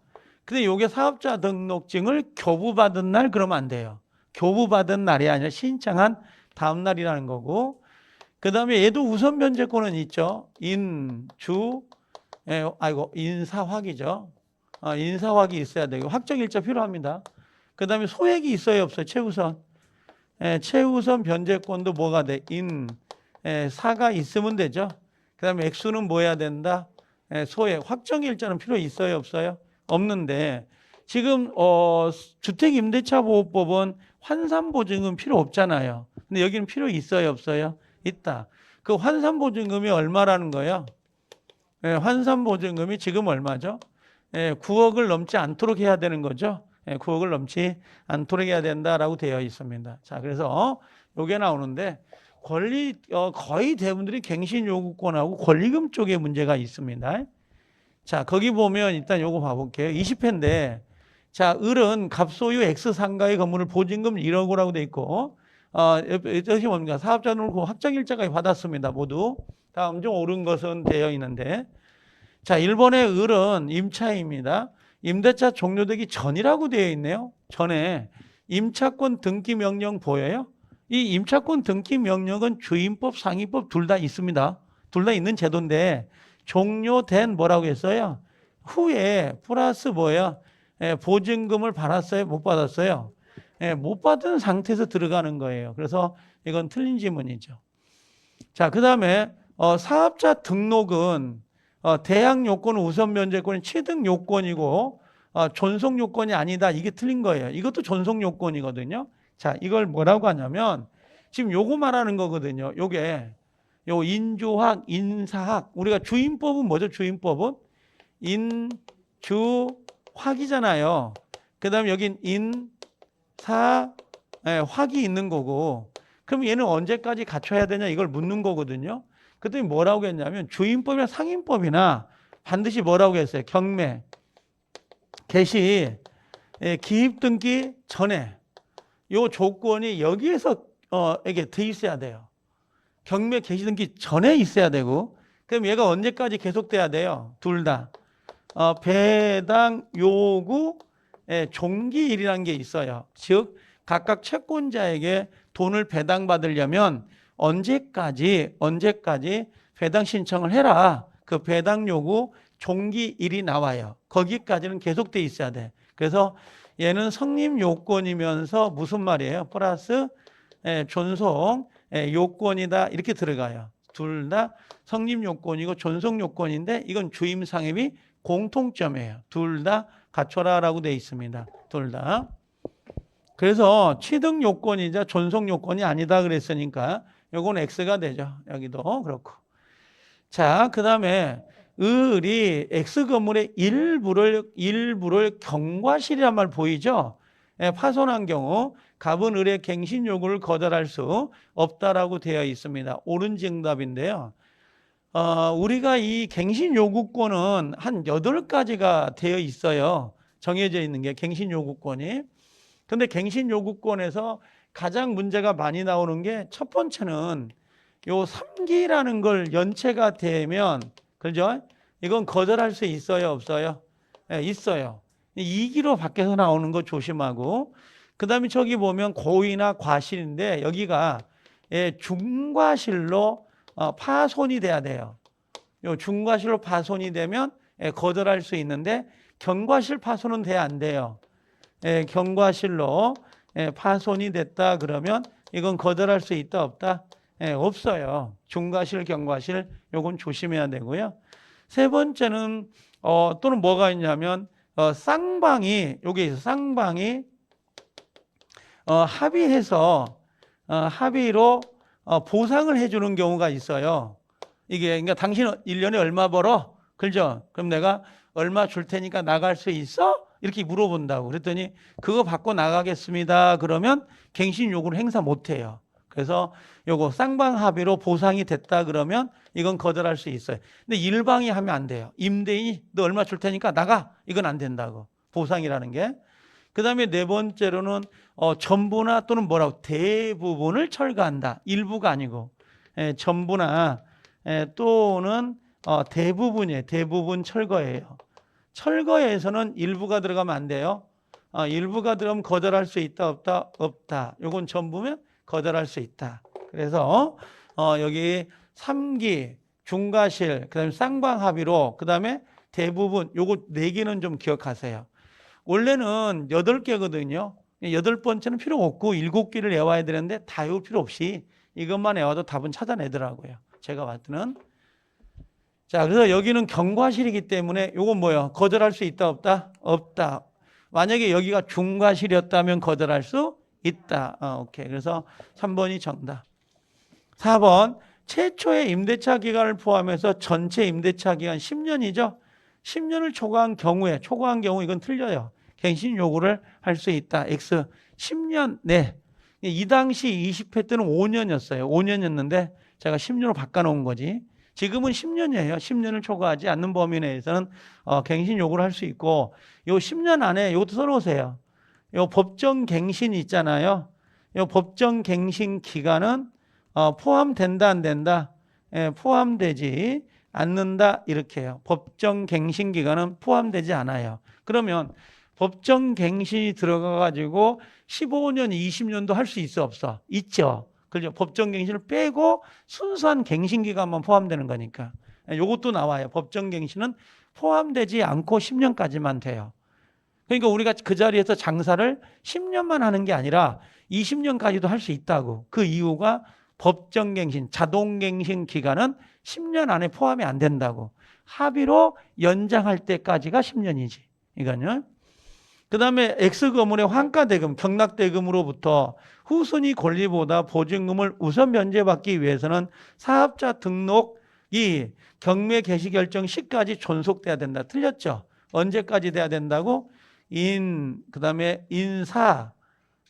근데 요게 사업자 등록증을 교부받은 날 그러면 안 돼요. 교부받은 날이 아니라 신청한 다음 날이라는 거고. 그 다음에 얘도 우선 면제권은 있죠. 인사확이죠. 인사확이 있어야 되고 확정일자 필요합니다. 그 다음에 소액이 있어요, 없어요? 최우선. 최우선 변제권도 뭐가 돼? 사가 있으면 되죠. 그 다음에 액수는 뭐 해야 된다? 소액. 확정일자는 필요 있어요, 없어요? 없는데 지금 주택임대차보호법은 환산보증은 필요 없잖아요. 근데 여기는 필요 있어요, 없어요? 있다. 그 환산보증금이 얼마라는 거예요? 환산보증금이 지금 얼마죠? 9억을 넘지 않도록 해야 되는 거죠. 9억을 넘지 않도록 해야 된다라고 되어 있습니다. 자, 그래서 요게 나오는데 거의 대부분들이 갱신요구권하고 권리금 쪽에 문제가 있습니다. 자, 거기 보면 일단 요거 봐볼게요. 20회인데 자, 을은 갑소유 X상가의 건물을 보증금 1억이라고 돼 있고 이것이 뭡니까? 사업자 등록 확정일자까지 받았습니다. 모두. 다음 중 옳은 것은 되어 있는데. 자, 1번의 을은 임차입니다. 임대차 종료되기 전이라고 되어 있네요. 전에. 임차권 등기 명령 보여요? 이 임차권 등기 명령은 주임법, 상위법 둘 다 있습니다. 둘 다 있는 제도인데 종료된 뭐라고 했어요? 후에 플러스 뭐예요? 보증금을 받았어요? 못 받았어요? 못 받은 상태에서 들어가는 거예요. 그래서 이건 틀린 지문이죠. 자, 그 다음에 사업자 등록은 대항 요건은 우선 면제권이 취득 요건이고 존속 요건이 아니다. 이게 틀린 거예요. 이것도 존속 요건이거든요. 자, 이걸 뭐라고 하냐면 지금 요거 말하는 거거든요. 요게 요 인주학, 인사학. 우리가 주임법은 뭐죠? 주임법은 인주학이잖아요. 그 다음에 여긴 확이 있는 거고, 그럼 얘는 언제까지 갖춰야 되냐 이걸 묻는 거거든요. 그랬더니 뭐라고 했냐면 주임법이나 상임법이나 반드시 뭐라고 했어요? 경매, 개시 기입 등기 전에 요 조건이 여기에서 이게 돼 있어야 돼요. 경매 개시 등기 전에 있어야 되고, 그럼 얘가 언제까지 계속돼야 돼요? 둘 다. 배당 요구 종기일이라는 게 있어요. 즉 각각 채권자에게 돈을 배당받으려면 언제까지 배당 신청을 해라. 그 배당 요구 종기일이 나와요. 거기까지는 계속돼 있어야 돼. 그래서 얘는 성립 요건이면서 무슨 말이에요? 플러스 존속 요건이다 이렇게 들어가요. 둘 다 성립 요건이고 존속 요건인데 이건 주임 상임이 공통점이에요. 둘 다 갖춰라라고 되어 있습니다. 둘 다. 그래서 취득 요건이자 존속 요건이 아니다 그랬으니까 요건 X가 되죠. 여기도 그렇고. 자, 그다음에 을이 X 건물의 일부를 경과실이란 말 보이죠? 파손한 경우 갑은 을의 갱신 요구를 거절할 수 없다라고 되어 있습니다. 옳은 정답인데요. 우리가 이 갱신 요구권은 한 8가지가 되어 있어요. 정해져 있는 게 갱신 요구권이. 근데 갱신 요구권에서 가장 문제가 많이 나오는 게 첫 번째는 요 3기라는 걸 연체가 되면, 그죠? 이건 거절할 수 있어요, 없어요? 네, 있어요. 2기로 밖에서 나오는 거 조심하고, 그 다음에 저기 보면 고의나 과실인데 여기가 중과실로 파손이 돼야 돼요. 요 중과실로 파손이 되면 거절할 수 있는데 경과실 파손은 돼야 안 돼요. 경과실로 파손이 됐다 그러면 이건 거절할 수 있다 없다? 없어요. 중과실 경과실 요건 조심해야 되고요. 세 번째는 또는 뭐가 있냐면 쌍방이 여기 있어. 쌍방이 합의해서 합의로 보상을 해주는 경우가 있어요. 이게 그러니까 당신 1년에 얼마 벌어? 그죠? 그럼 내가 얼마 줄 테니까 나갈 수 있어? 이렇게 물어본다고. 그랬더니 그거 받고 나가겠습니다. 그러면 갱신 요구를 행사 못 해요. 그래서 요거 쌍방 합의로 보상이 됐다 그러면 이건 거절할 수 있어요. 근데 일방이 하면 안 돼요. 임대인이 너 얼마 줄 테니까 나가. 이건 안 된다고. 보상이라는 게. 그다음에 네 번째로는 전부나 또는 뭐라고 대부분을 철거한다. 일부가 아니고 전부나 또는 대부분이에요. 대부분 철거예요. 철거에서는 일부가 들어가면 안 돼요. 일부가 들어가면 거절할 수 있다 없다? 없다. 요건 전부면 거절할 수 있다. 그래서 여기 3기 중과실 그다음에 쌍방 합의로 그다음에 대부분 요거 4개는 좀 기억하세요. 원래는 8개거든요. 8번째는 필요 없고 7개를 외워야 되는데 다 외울 필요 없이 이것만 외워도 답은 찾아내더라고요. 제가 봤을 때는. 자, 그래서 여기는 경과실이기 때문에 요건 뭐예요? 거절할 수 있다 없다? 없다. 만약에 여기가 중과실이었다면 거절할 수 있다. 오케이. 그래서 3번이 정답. 4번 최초의 임대차 기간을 포함해서 전체 임대차 기간 10년이죠. 10년을 초과한 경우 이건 틀려요. 갱신 요구를 할 수 있다. X 10년 내. 이 당시 20회 때는 5년이었어요. 5년이었는데 제가 10년으로 바꿔놓은 거지. 지금은 10년이에요. 10년을 초과하지 않는 범위 내에서는 갱신 요구를 할 수 있고 요 10년 안에 이것도 써놓으세요. 요 법정 갱신 있잖아요. 요 법정 갱신 기간은 포함된다 안 된다? 포함되지 않는다 이렇게 해요. 법정 갱신 기간은 포함되지 않아요. 그러면 법정 갱신이 들어가 가지고 15년, 20년도 할 수 있어 없어? 있죠. 그죠? 법정 갱신을 빼고 순수한 갱신 기간만 포함되는 거니까. 요것도 나와요. 법정 갱신은 포함되지 않고 10년까지만 돼요. 그러니까 우리가 그 자리에서 장사를 10년만 하는 게 아니라 20년까지도 할 수 있다고. 그 이유가 법정 갱신, 자동 갱신 기간은 10년 안에 포함이 안 된다고. 합의로 연장할 때까지가 10년이지. 이거는. 그 다음에 X건물의 환가대금, 경락대금으로부터 후순위 권리보다 보증금을 우선 면제받기 위해서는 사업자 등록이 경매 개시 결정 시까지 존속돼야 된다. 틀렸죠? 언제까지 돼야 된다고? 그 다음에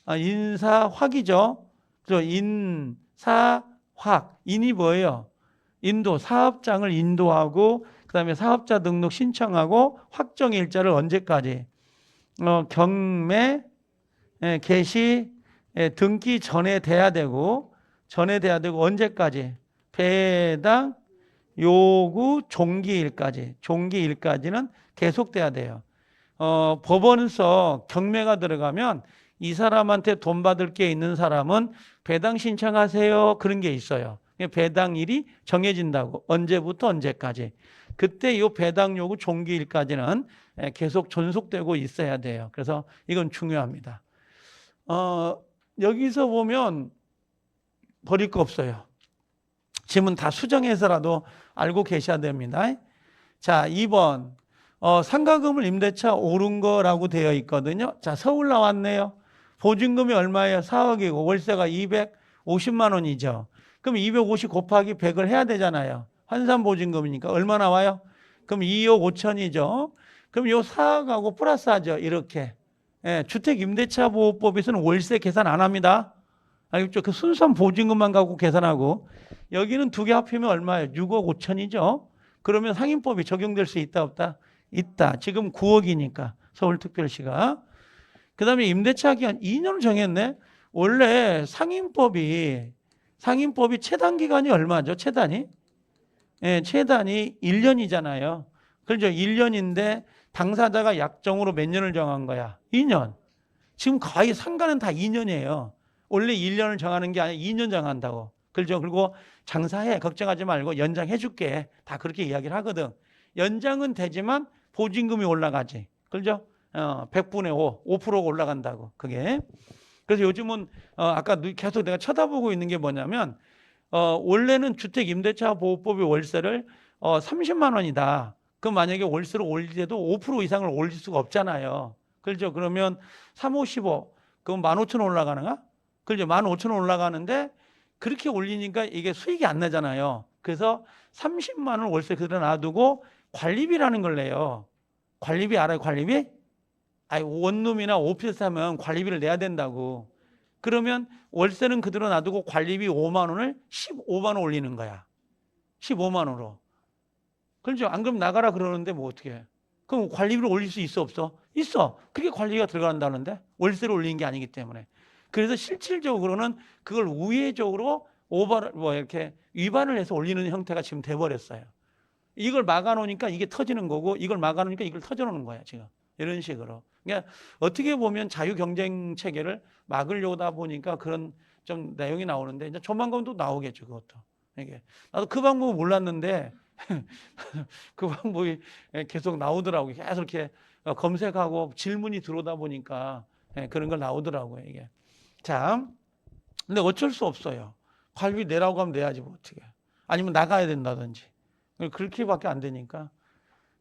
인사확이죠. 그죠? 인사확. 인이 뭐예요? 인도, 사업장을 인도하고, 그 다음에 사업자 등록 신청하고, 확정 일자를 언제까지? 경매, 개시, 등기 전에 돼야 되고 언제까지? 배당 요구 종기일까지는 계속돼야 돼요. 법원서 경매가 들어가면 이 사람한테 돈 받을 게 있는 사람은 배당 신청하세요. 그런 게 있어요. 배당일이 정해진다고. 언제부터 언제까지. 그때 이 배당 요구 종기일까지는 계속 존속되고 있어야 돼요. 그래서 이건 중요합니다. 여기서 보면 버릴 거 없어요. 지문 다 수정해서라도 알고 계셔야 됩니다. 자, 2번. 상가금을 임대차 오른 거라고 되어 있거든요. 자, 서울 나왔네요. 보증금이 얼마예요? 4억이고 월세가 250만 원이죠. 그럼 250 곱하기 100을 해야 되잖아요. 환산 보증금이니까 얼마 나와요? 그럼 2억 5천이죠. 그럼 요 4억하고 플러스하죠. 이렇게. 주택 임대차 보호법에서는 월세 계산 안 합니다. 알겠죠? 그 순수한 보증금만 갖고 계산하고 여기는 두 개 합치면 얼마예요? 6억 5천이죠. 그러면 상인법이 적용될 수 있다 없다? 있다. 지금 9억이니까 서울특별시가. 그 다음에 임대차 기간 2년을 정했네. 원래 상인법이 최단 기간이 얼마죠? 최단이 1년이잖아요. 그렇죠? 1년인데 당사자가 약정으로 몇 년을 정한 거야? 2년. 지금 거의 상가는 다 2년이에요. 원래 1년을 정하는 게 아니라 2년 정한다고. 그렇죠? 그리고 장사해. 걱정하지 말고 연장해 줄게. 다 그렇게 이야기를 하거든. 연장은 되지만 보증금이 올라가지. 그렇죠? 100분의 5, 5%가 올라간다고. 그게. 그래서 요즘은 아까 계속 내가 쳐다보고 있는 게 뭐냐면 원래는 주택임대차보호법의 월세를 30만 원이다. 그럼 만약에 월세를 올릴 때도 5% 이상을 올릴 수가 없잖아요. 그렇죠? 그러면 3, 5, 15 그럼 15,000원 올라가는가? 그렇죠? 15,000원 올라가는데 그렇게 올리니까 이게 수익이 안 나잖아요. 그래서 30만 원 월세 그대로 놔두고 관리비라는 걸 내요. 관리비 알아요? 관리비? 아니, 원룸이나 오피스 하면 관리비를 내야 된다고. 그러면 월세는 그대로 놔두고 관리비 5만 원을 15만 원 올리는 거야. 15만 원으로. 그렇죠? 안 그러면 나가라 그러는데 뭐 어떻게 해? 그럼 관리비를 올릴 수 있어 없어? 있어. 그게 관리가 들어간다는데 월세를 올리는 게 아니기 때문에. 그래서 실질적으로는 그걸 우회적으로 이렇게 위반을 해서 올리는 형태가 지금 돼버렸어요. 이걸 막아놓으니까 이게 터지는 거고 이걸 막아놓으니까 이걸 터져놓는 거야 지금. 이런 식으로. 그러니까 어떻게 보면 자유 경쟁 체계를 막으려다 보니까 그런 좀 내용이 나오는데 이제 조만간 또 나오겠죠 그것도. 이게 나도 그 방법을 몰랐는데 그 방법이 계속 나오더라고요. 계속 이렇게 검색하고 질문이 들어오다 보니까 그런 걸 나오더라고요 이게. 자, 근데 어쩔 수 없어요. 관리비 내라고 하면 내야지 뭐 어떻게. 아니면 나가야 된다든지. 그렇게밖에 안 되니까.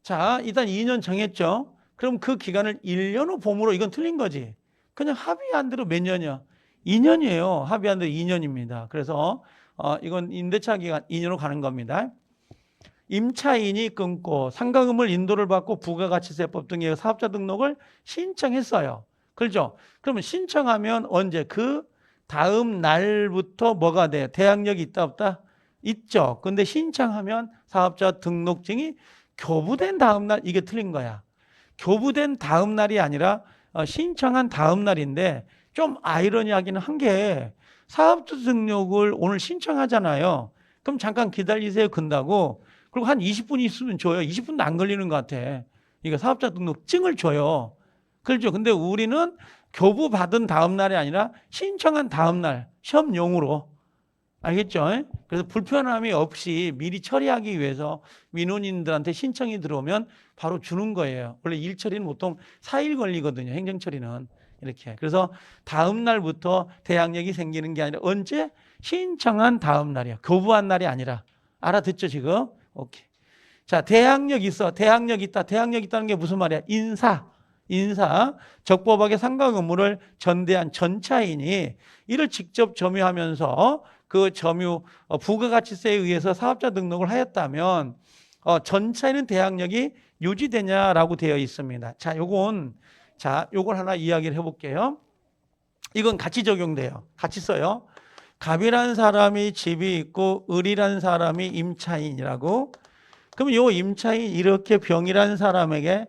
자, 일단 2년 정했죠. 그럼 그 기간을 1년 후 봄으로 이건 틀린 거지. 그냥 합의한 대로 몇 년이야? 2년이에요. 합의한 대로 2년입니다. 그래서 이건 임대차 기간 2년으로 가는 겁니다. 임차인이 끊고 상가금을 인도를 받고 부가가치세법 등의 사업자 등록을 신청했어요. 그렇죠? 그러면 신청하면 언제? 그 다음 날부터 뭐가 돼? 대항력이 있다 없다? 있죠. 근데 신청하면 사업자 등록증이 교부된 다음 날 이게 틀린 거야. 교부된 다음 날이 아니라 신청한 다음 날인데 좀 아이러니하기는 한 게 사업자 등록을 오늘 신청하잖아요. 그럼 잠깐 기다리세요 근다고 그리고 한 20분 있으면 줘요. 20분도 안 걸리는 것 같아. 이거 사업자 등록증을 줘요. 그렇죠. 근데 우리는 교부 받은 다음 날이 아니라 신청한 다음 날 시험용으로. 알겠죠? 그래서 불편함이 없이 미리 처리하기 위해서 민원인들한테 신청이 들어오면 바로 주는 거예요. 원래 일 처리는 보통 4일 걸리거든요. 행정 처리는. 이렇게. 그래서 다음 날부터 대항력이 생기는 게 아니라 언제? 신청한 다음 날이야. 교부한 날이 아니라. 알아듣죠, 지금? 오케이. 자, 대항력 있어. 대항력 있다. 대항력 있다는 게 무슨 말이야? 인사. 적법하게 상가 의무를 전대한 전차인이 이를 직접 점유하면서 그 점유 부가가치세에 의해서 사업자 등록을 하였다면 전차인은 대항력이 유지되냐라고 되어 있습니다. 요걸 하나 이야기를 해볼게요. 이건 같이 적용돼요. 같이 써요. 갑이라는 사람이 집이 있고 을이라는 사람이 임차인이라고. 그럼 요 임차인 이렇게 병이라는 사람에게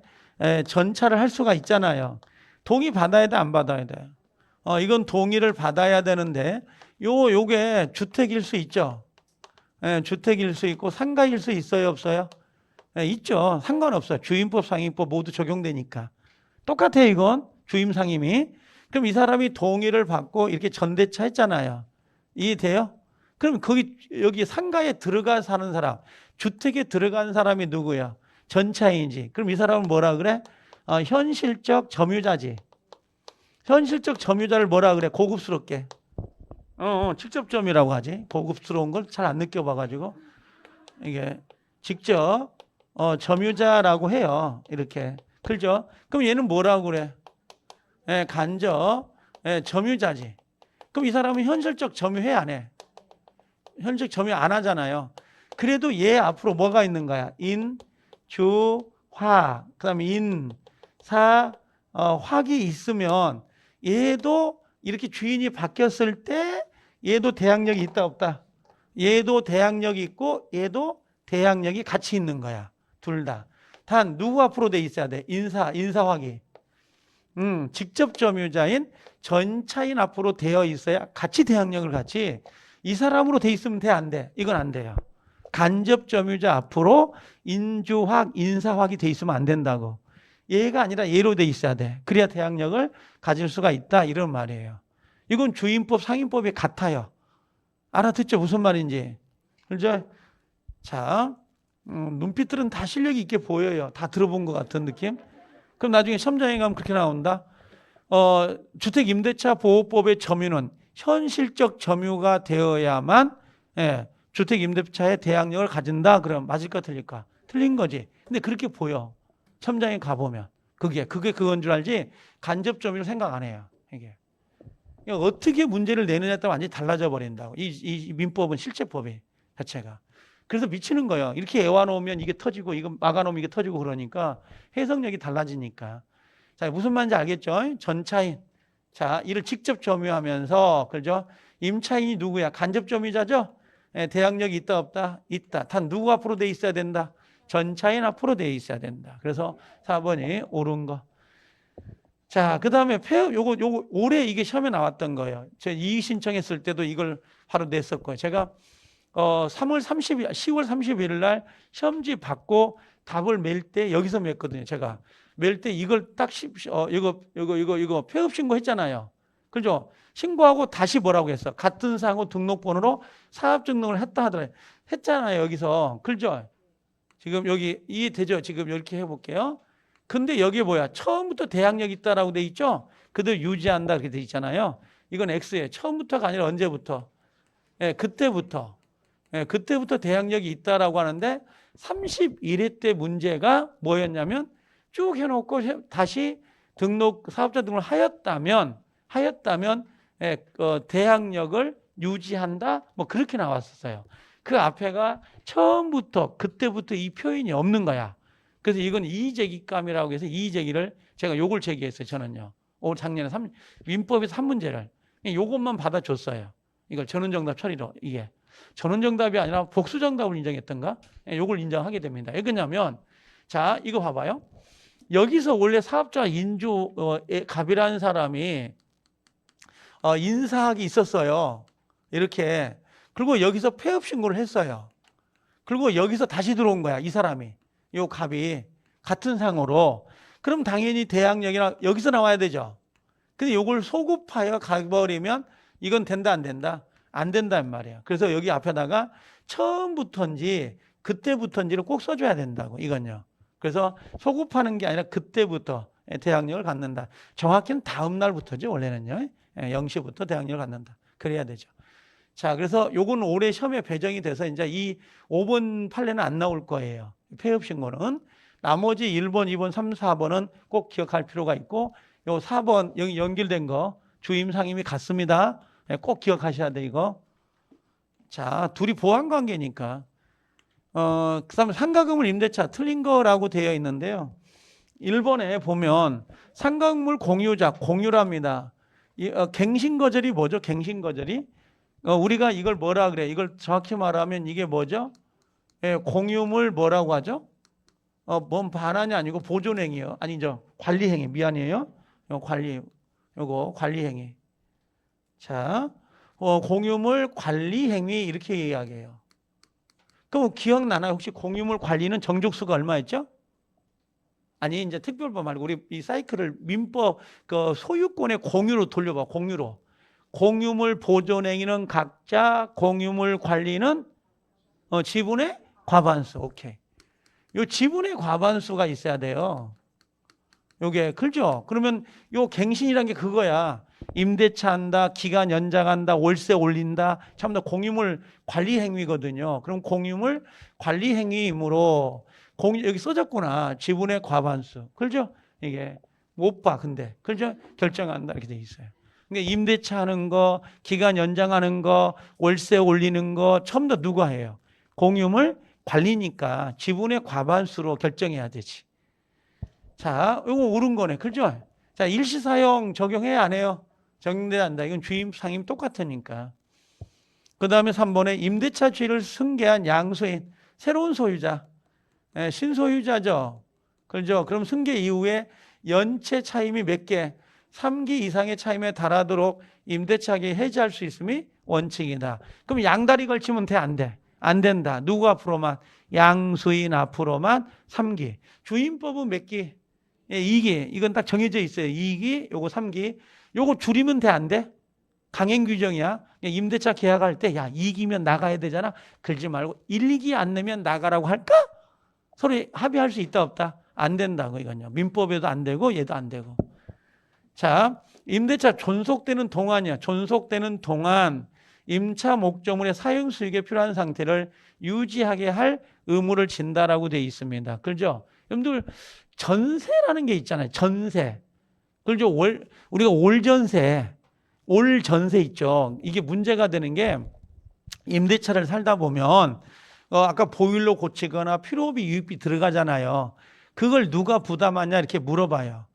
전차를 할 수가 있잖아요. 동의 받아야 돼, 안 받아야 돼? 이건 동의를 받아야 되는데 요게 주택일 수 있죠. 예, 주택일 수 있고 상가일 수 있어요, 없어요? 예, 있죠. 상관없어요. 주임법, 상임법 모두 적용되니까. 똑같아요, 이건. 주임, 상임이. 그럼 이 사람이 동의를 받고 이렇게 전대차 했잖아요. 이해돼요? 그럼 여기 상가에 들어가 사는 사람, 주택에 들어간 사람이 누구야? 전차인지. 그럼 이 사람은 뭐라 그래? 현실적 점유자지. 현실적 점유자를 뭐라 그래? 고급스럽게. 직접 점유라고 하지. 고급스러운 걸 잘 안 느껴봐가지고. 이게 직접 점유자라고 해요. 이렇게. 그죠? 그럼 얘는 뭐라고 그래? 예, 간접 점유자지. 그럼 이 사람은 현실적 점유해 안 해? 현실적 점유 안 하잖아요. 그래도 얘 앞으로 뭐가 있는 거야? 인, 주, 화. 그다음에 인, 사, 화기 있으면 얘도 이렇게 주인이 바뀌었을 때 얘도 대항력이 있다 없다? 얘도 대항력이 있고 얘도 대항력이 같이 있는 거야. 둘 다. 단 누구 앞으로 돼 있어야 돼? 인사화기. 직접 점유자인 전차인 앞으로 되어 있어야 같이 대항력을 같이. 이 사람으로 돼 있으면 돼, 안 돼? 이건 안 돼요. 간접 점유자 앞으로 인주확, 인사확이 돼 있으면 안 된다고. 얘가 아니라 얘로 돼 있어야 돼. 그래야 대항력을 가질 수가 있다, 이런 말이에요. 이건 주임법, 상임법이 같아요. 알아듣죠? 무슨 말인지. 그죠? 자, 눈빛들은 다 실력이 있게 보여요. 다 들어본 것 같은 느낌? 그럼 나중에 시험장에 가면 그렇게 나온다. 주택임대차 보호법의 점유는 현실적 점유가 되어야만 주택임대차의 대항력을 가진다. 그럼 맞을까 틀릴까? 틀린 거지. 근데 그렇게 보여. 시험장에 가보면. 그게 그건 줄 알지 간접 점유를 생각 안 해요. 이게. 어떻게 문제를 내느냐에 따라 완전히 달라져 버린다고. 이 민법은 실제법이 자체가. 그래서 미치는 거예요. 이렇게 애워놓으면 이게 터지고 이거 막아놓으면 이게 터지고 그러니까 해석력이 달라지니까. 자, 무슨 말인지 알겠죠? 전차인. 자, 이를 직접 점유하면서, 그죠? 임차인이 누구야? 간접 점유자죠? 대항력이 있다 없다? 있다. 단 누구 앞으로 돼 있어야 된다? 전차인 앞으로 돼 있어야 된다. 그래서 4번이 옳은 거. 자, 그 다음에 요거 올해 이게 시험에 나왔던 거예요. 제가 이의 신청했을 때도 이걸 바로 냈었고요. 제가 10월 30일 날 시험지 받고 답을 맬 때 여기서 맸거든요. 제가 맬 때 이걸 딱 이거 폐업 신고했잖아요. 그죠? 신고하고 다시 뭐라고 했어? 같은 사항으로 등록번호로 사업증명을 했다 하더라고요. 했잖아요. 여기서. 그죠? 지금 여기 이해되죠? 지금 이렇게 해볼게요. 근데 여기에 뭐야? 처음부터 대항력이 있다라고 돼 있죠? 그대로 유지한다 이렇게 돼 있잖아요. 이건 X예요. 처음부터가 아니라 언제부터? 그때부터. 그때부터 대항력이 있다라고 하는데 31회 때 문제가 뭐였냐면 쭉 해놓고 다시 사업자 등록을 하였다면 대항력을 유지한다 뭐 그렇게 나왔었어요. 그 앞에가 처음부터 그때부터 이 표현이 없는 거야. 그래서 이건 이의제기감이라고 해서 이의제기를 제가 요걸 제기했어요. 저는요. 올 작년에 민법에서 3문제를 요것만 받아줬어요. 이걸 전원정답 처리로 이게. 전원정답이 아니라 복수정답을 인정했던가? 요걸 인정하게 됩니다. 왜 그러냐면 자 이거 봐봐요. 여기서 원래 사업자 갑이라는 사람이 인사학이 있었어요. 이렇게. 그리고 여기서 폐업 신고를 했어요. 그리고 여기서 다시 들어온 거야. 이 사람이. 요 갑이 같은 상으로. 그럼 당연히 대항력이랑 여기서 나와야 되죠. 근데 요걸 소급하여 가버리면 이건 된다 안 된다? 안 된단 말이에요. 그래서 여기 앞에다가 처음부터인지 그때부터인지를 꼭 써줘야 된다고. 이건요. 그래서 소급하는 게 아니라 그때부터 대항력을 갖는다. 정확히는 다음 날부터죠. 원래는요. 0시부터 대항력을 갖는다. 그래야 되죠. 자, 그래서 요건 올해 시험에 배정이 돼서 이제 이 5번 판례는 안 나올 거예요. 폐업 신고는. 나머지 1번, 2번, 3, 4번은 꼭 기억할 필요가 있고 요 4번 여기 연결된 거 주임 상임이 같습니다. 꼭 기억하셔야 돼 이거. 자, 둘이 보완 관계니까. 그다음에 상가건물 임대차 틀린 거라고 되어 있는데요. 1번에 보면 상가건물 공유자 공유랍니다. 갱신거절이 뭐죠? 갱신거절이? 우리가 이걸 뭐라 그래? 이걸 정확히 말하면 이게 뭐죠? 공유물 뭐라고 하죠? 뭔 반환이 아니고 보존행위요. 아니죠. 관리행위. 미안해요. 요거 관리 행위. 자, 공유물 관리 행위 이렇게 이야기해요. 그럼 기억나나요? 혹시 공유물 관리는 정족수가 얼마였죠? 아니, 이제 특별법 말고 우리 이 사이클을 민법 그 소유권의 공유로 돌려봐. 공유로. 공유물 보존 행위는 각자, 공유물 관리는 지분의 과반수. 오케이. 요 지분의 과반수가 있어야 돼요. 요게 그렇죠? 그러면 요 갱신이란 게 그거야. 임대차 한다, 기간 연장한다, 월세 올린다. 참다 공유물 관리 행위거든요. 그럼 공유물 관리 행위이므로 여기 써졌구나. 지분의 과반수. 그렇죠? 이게 못 봐. 근데 그렇죠? 결정한다 이렇게 돼 있어요. 그러니까 임대차 하는 거, 기간 연장하는 거, 월세 올리는 거 처음 다 누가 해요? 공유물 관리니까 지분의 과반수로 결정해야 되지. 자, 이거 옳은 거네. 그죠? 자, 일시사용 적용해야 안 해요? 적용돼야 한다. 이건 주임, 상임 똑같으니까. 그 다음에 3번에 임대차 취를 승계한 양수인, 새로운 소유자. 네, 신소유자죠. 그렇죠? 그럼 승계 이후에 연체 차임이 몇 개? 3기 이상의 차임에 달하도록 임대차기 해지할 수 있음이 원칙이다. 그럼 양다리 걸치면 돼? 안 돼? 안 된다. 누구 앞으로만? 양수인 앞으로만 3기. 주임법은 몇 기? 예, 2기. 이건 딱 정해져 있어요. 2기, 요거 3기. 요거 줄이면 돼? 안 돼? 강행 규정이야. 임대차 계약할 때, 야, 2기면 나가야 되잖아. 그러지 말고 1, 2기 안 내면 나가라고 할까? 서로 합의할 수 있다, 없다? 안 된다고, 이건요. 민법에도 안 되고, 얘도 안 되고. 자, 임대차 존속되는 동안이야. 존속되는 동안 임차 목적물의 사용 수익에 필요한 상태를 유지하게 할 의무를 진다라고 되어 있습니다. 그렇죠? 여러분들 전세라는 게 있잖아요. 전세. 그렇죠? 우리가 올전세 있죠. 이게 문제가 되는 게 임대차를 살다 보면 아까 보일러 고치거나 필요비 유익비 들어가잖아요. 그걸 누가 부담하냐 이렇게 물어봐요.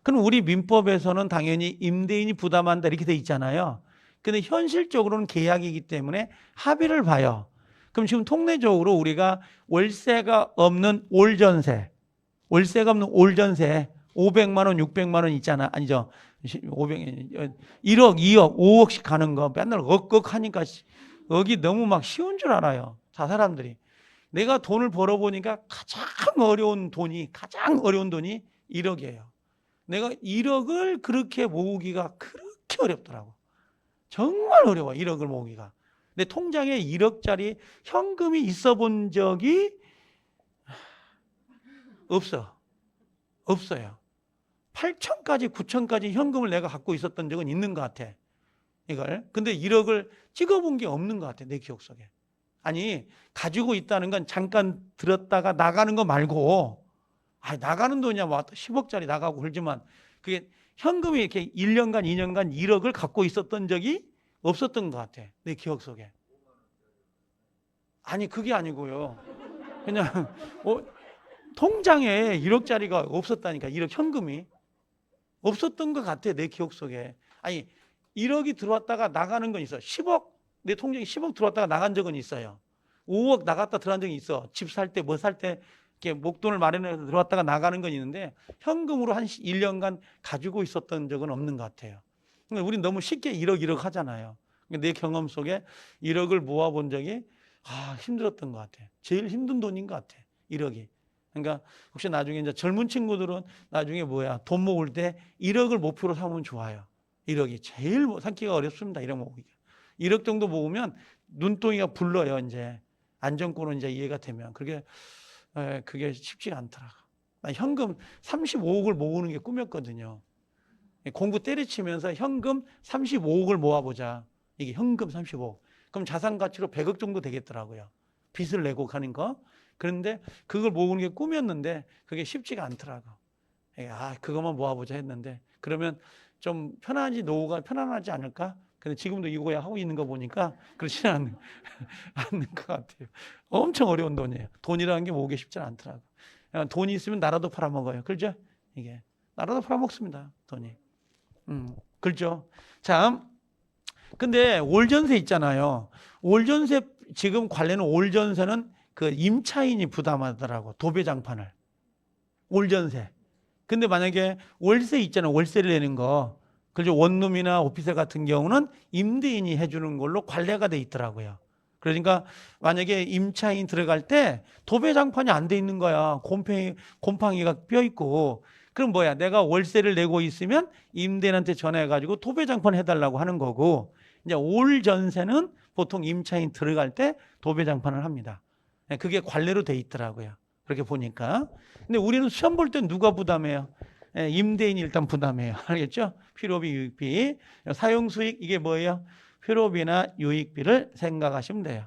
그럼 우리 민법에서는 당연히 임대인이 부담한다 이렇게 돼 있잖아요. 근데 현실적으로는 계약이기 때문에 합의를 봐요. 그럼 지금 통례적으로 우리가 월세가 없는 올전세 500만 원, 600만 원 있잖아. 아니죠. 1억, 2억, 5억씩 가는 거 맨날 억억 하니까 여기 너무 막 쉬운 줄 알아요. 다 사람들이. 내가 돈을 벌어보니까 가장 어려운 돈이 1억이에요. 내가 1억을 그렇게 모으기가 그렇게 어렵더라고. 정말 어려워, 1억을 모으기가. 내 통장에 1억짜리 현금이 있어 본 적이 없어요. 8천까지 9천까지 현금을 내가 갖고 있었던 적은 있는 것 같아. 이걸. 근데 1억을 찍어본 게 없는 것 같아, 내 기억 속에. 아니, 가지고 있다는 건 잠깐 들었다가 나가는 거 말고, 나가는 돈이야, 뭐 10억짜리 나가고 그러지만, 그게 현금이 이렇게 1년간, 2년간 1억을 갖고 있었던 적이 없었던 것 같아, 내 기억 속에. 아니, 그게 아니고요. 그냥, 통장에 1억짜리가 없었다니까, 1억 현금이. 없었던 것 같아, 내 기억 속에. 아니, 1억이 들어왔다가 나가는 건 있어. 10억, 내 통장에 10억 들어왔다가 나간 적은 있어요. 5억 나갔다 들어간 적이 있어. 집 살 때, 뭐 살 때, 이렇게 목돈을 마련해서 들어왔다가 나가는 건 있는데, 현금으로 한 1년간 가지고 있었던 적은 없는 것 같아요. 그러니까 우린 너무 쉽게 1억 하잖아요. 내 경험 속에 1억을 모아본 적이, 힘들었던 것 같아. 제일 힘든 돈인 것 같아, 1억이. 그러니까 혹시 나중에 이제 젊은 친구들은 나중에 돈 모을 때 1억을 목표로 삼으면 좋아요. 1억이 제일 삼기가 어렵습니다. 1억 모으기가. 1억 정도 모으면 눈덩이가 불러요. 이제 안정권은 이제 이해가 되면 그게 쉽지가 않더라고. 나 현금 35억을 모으는 게 꿈이었거든요. 공부 때려치면서 현금 35억을 모아보자. 이게 현금 35억. 그럼 자산 가치로 100억 정도 되겠더라고요. 빚을 내고 가는 거. 그런데 그걸 모으는 게 꿈이었는데 그게 쉽지가 않더라고. 그것만 모아보자 했는데 그러면 좀 노후가 편안하지 않을까? 근데 지금도 이거야 하고 있는 거 보니까 그렇지는 않는 것 같아요. 엄청 어려운 돈이에요. 돈이라는 게 모으기 쉽지 않더라고. 돈이 있으면 나라도 팔아먹어요. 그렇죠? 이게 나라도 팔아먹습니다. 돈이. 그렇죠? 자, 근데 올전세 있잖아요. 올전세 지금 관련은 올전세는 그 임차인이 부담하더라고. 도배장판을. 올전세. 근데 만약에 월세 있잖아. 월세를 내는 거. 그죠? 원룸이나 오피스 같은 경우는 임대인이 해주는 걸로 관례가 돼 있더라고요. 그러니까 만약에 임차인 들어갈 때 도배장판이 안 돼 있는 거야. 곰팡이가 뼈 있고. 그럼 뭐야? 내가 월세를 내고 있으면 임대인한테 전화해가지고 도배장판 해달라고 하는 거고, 이제 올 전세는 보통 임차인 들어갈 때 도배장판을 합니다. 그게 관례로 돼 있더라고요. 그렇게 보니까. 근데 우리는 시험 볼 때 누가 부담해요? 임대인이 일단 부담해요. 알겠죠? 필요비, 유익비. 사용수익, 이게 뭐예요? 필요비나 유익비를 생각하시면 돼요.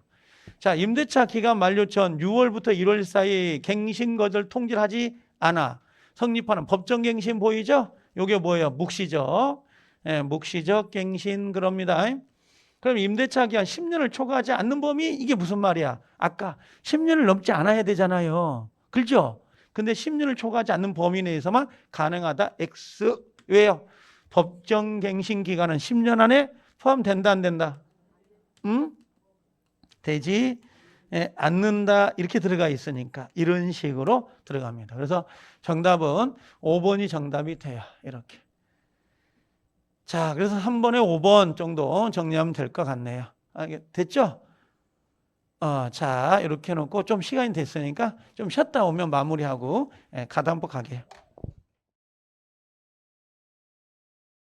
자, 임대차 기간 만료 전 6월부터 1월 사이 갱신거절 통지하지 않아 성립하는 법정갱신 보이죠? 요게 뭐예요? 묵시적. 묵시적 갱신 그럽니다. 그럼 임대차 기간 10년을 초과하지 않는 범위, 이게 무슨 말이야? 아까 10년을 넘지 않아야 되잖아요. 그렇죠? 근데 10년을 초과하지 않는 범위 내에서만 가능하다. X. 왜요? 법정갱신 기간은 10년 안에 포함된다, 안 된다? 되지 않는다. 이렇게 들어가 있으니까 이런 식으로 들어갑니다. 그래서 정답은 5번이 정답이 돼요. 이렇게. 자, 그래서 한 번에 5번 정도 정리하면 될 것 같네요. 됐죠? 자, 이렇게 해놓고 좀 시간이 됐으니까 좀 쉬었다 오면 마무리하고 가다한번 가게요.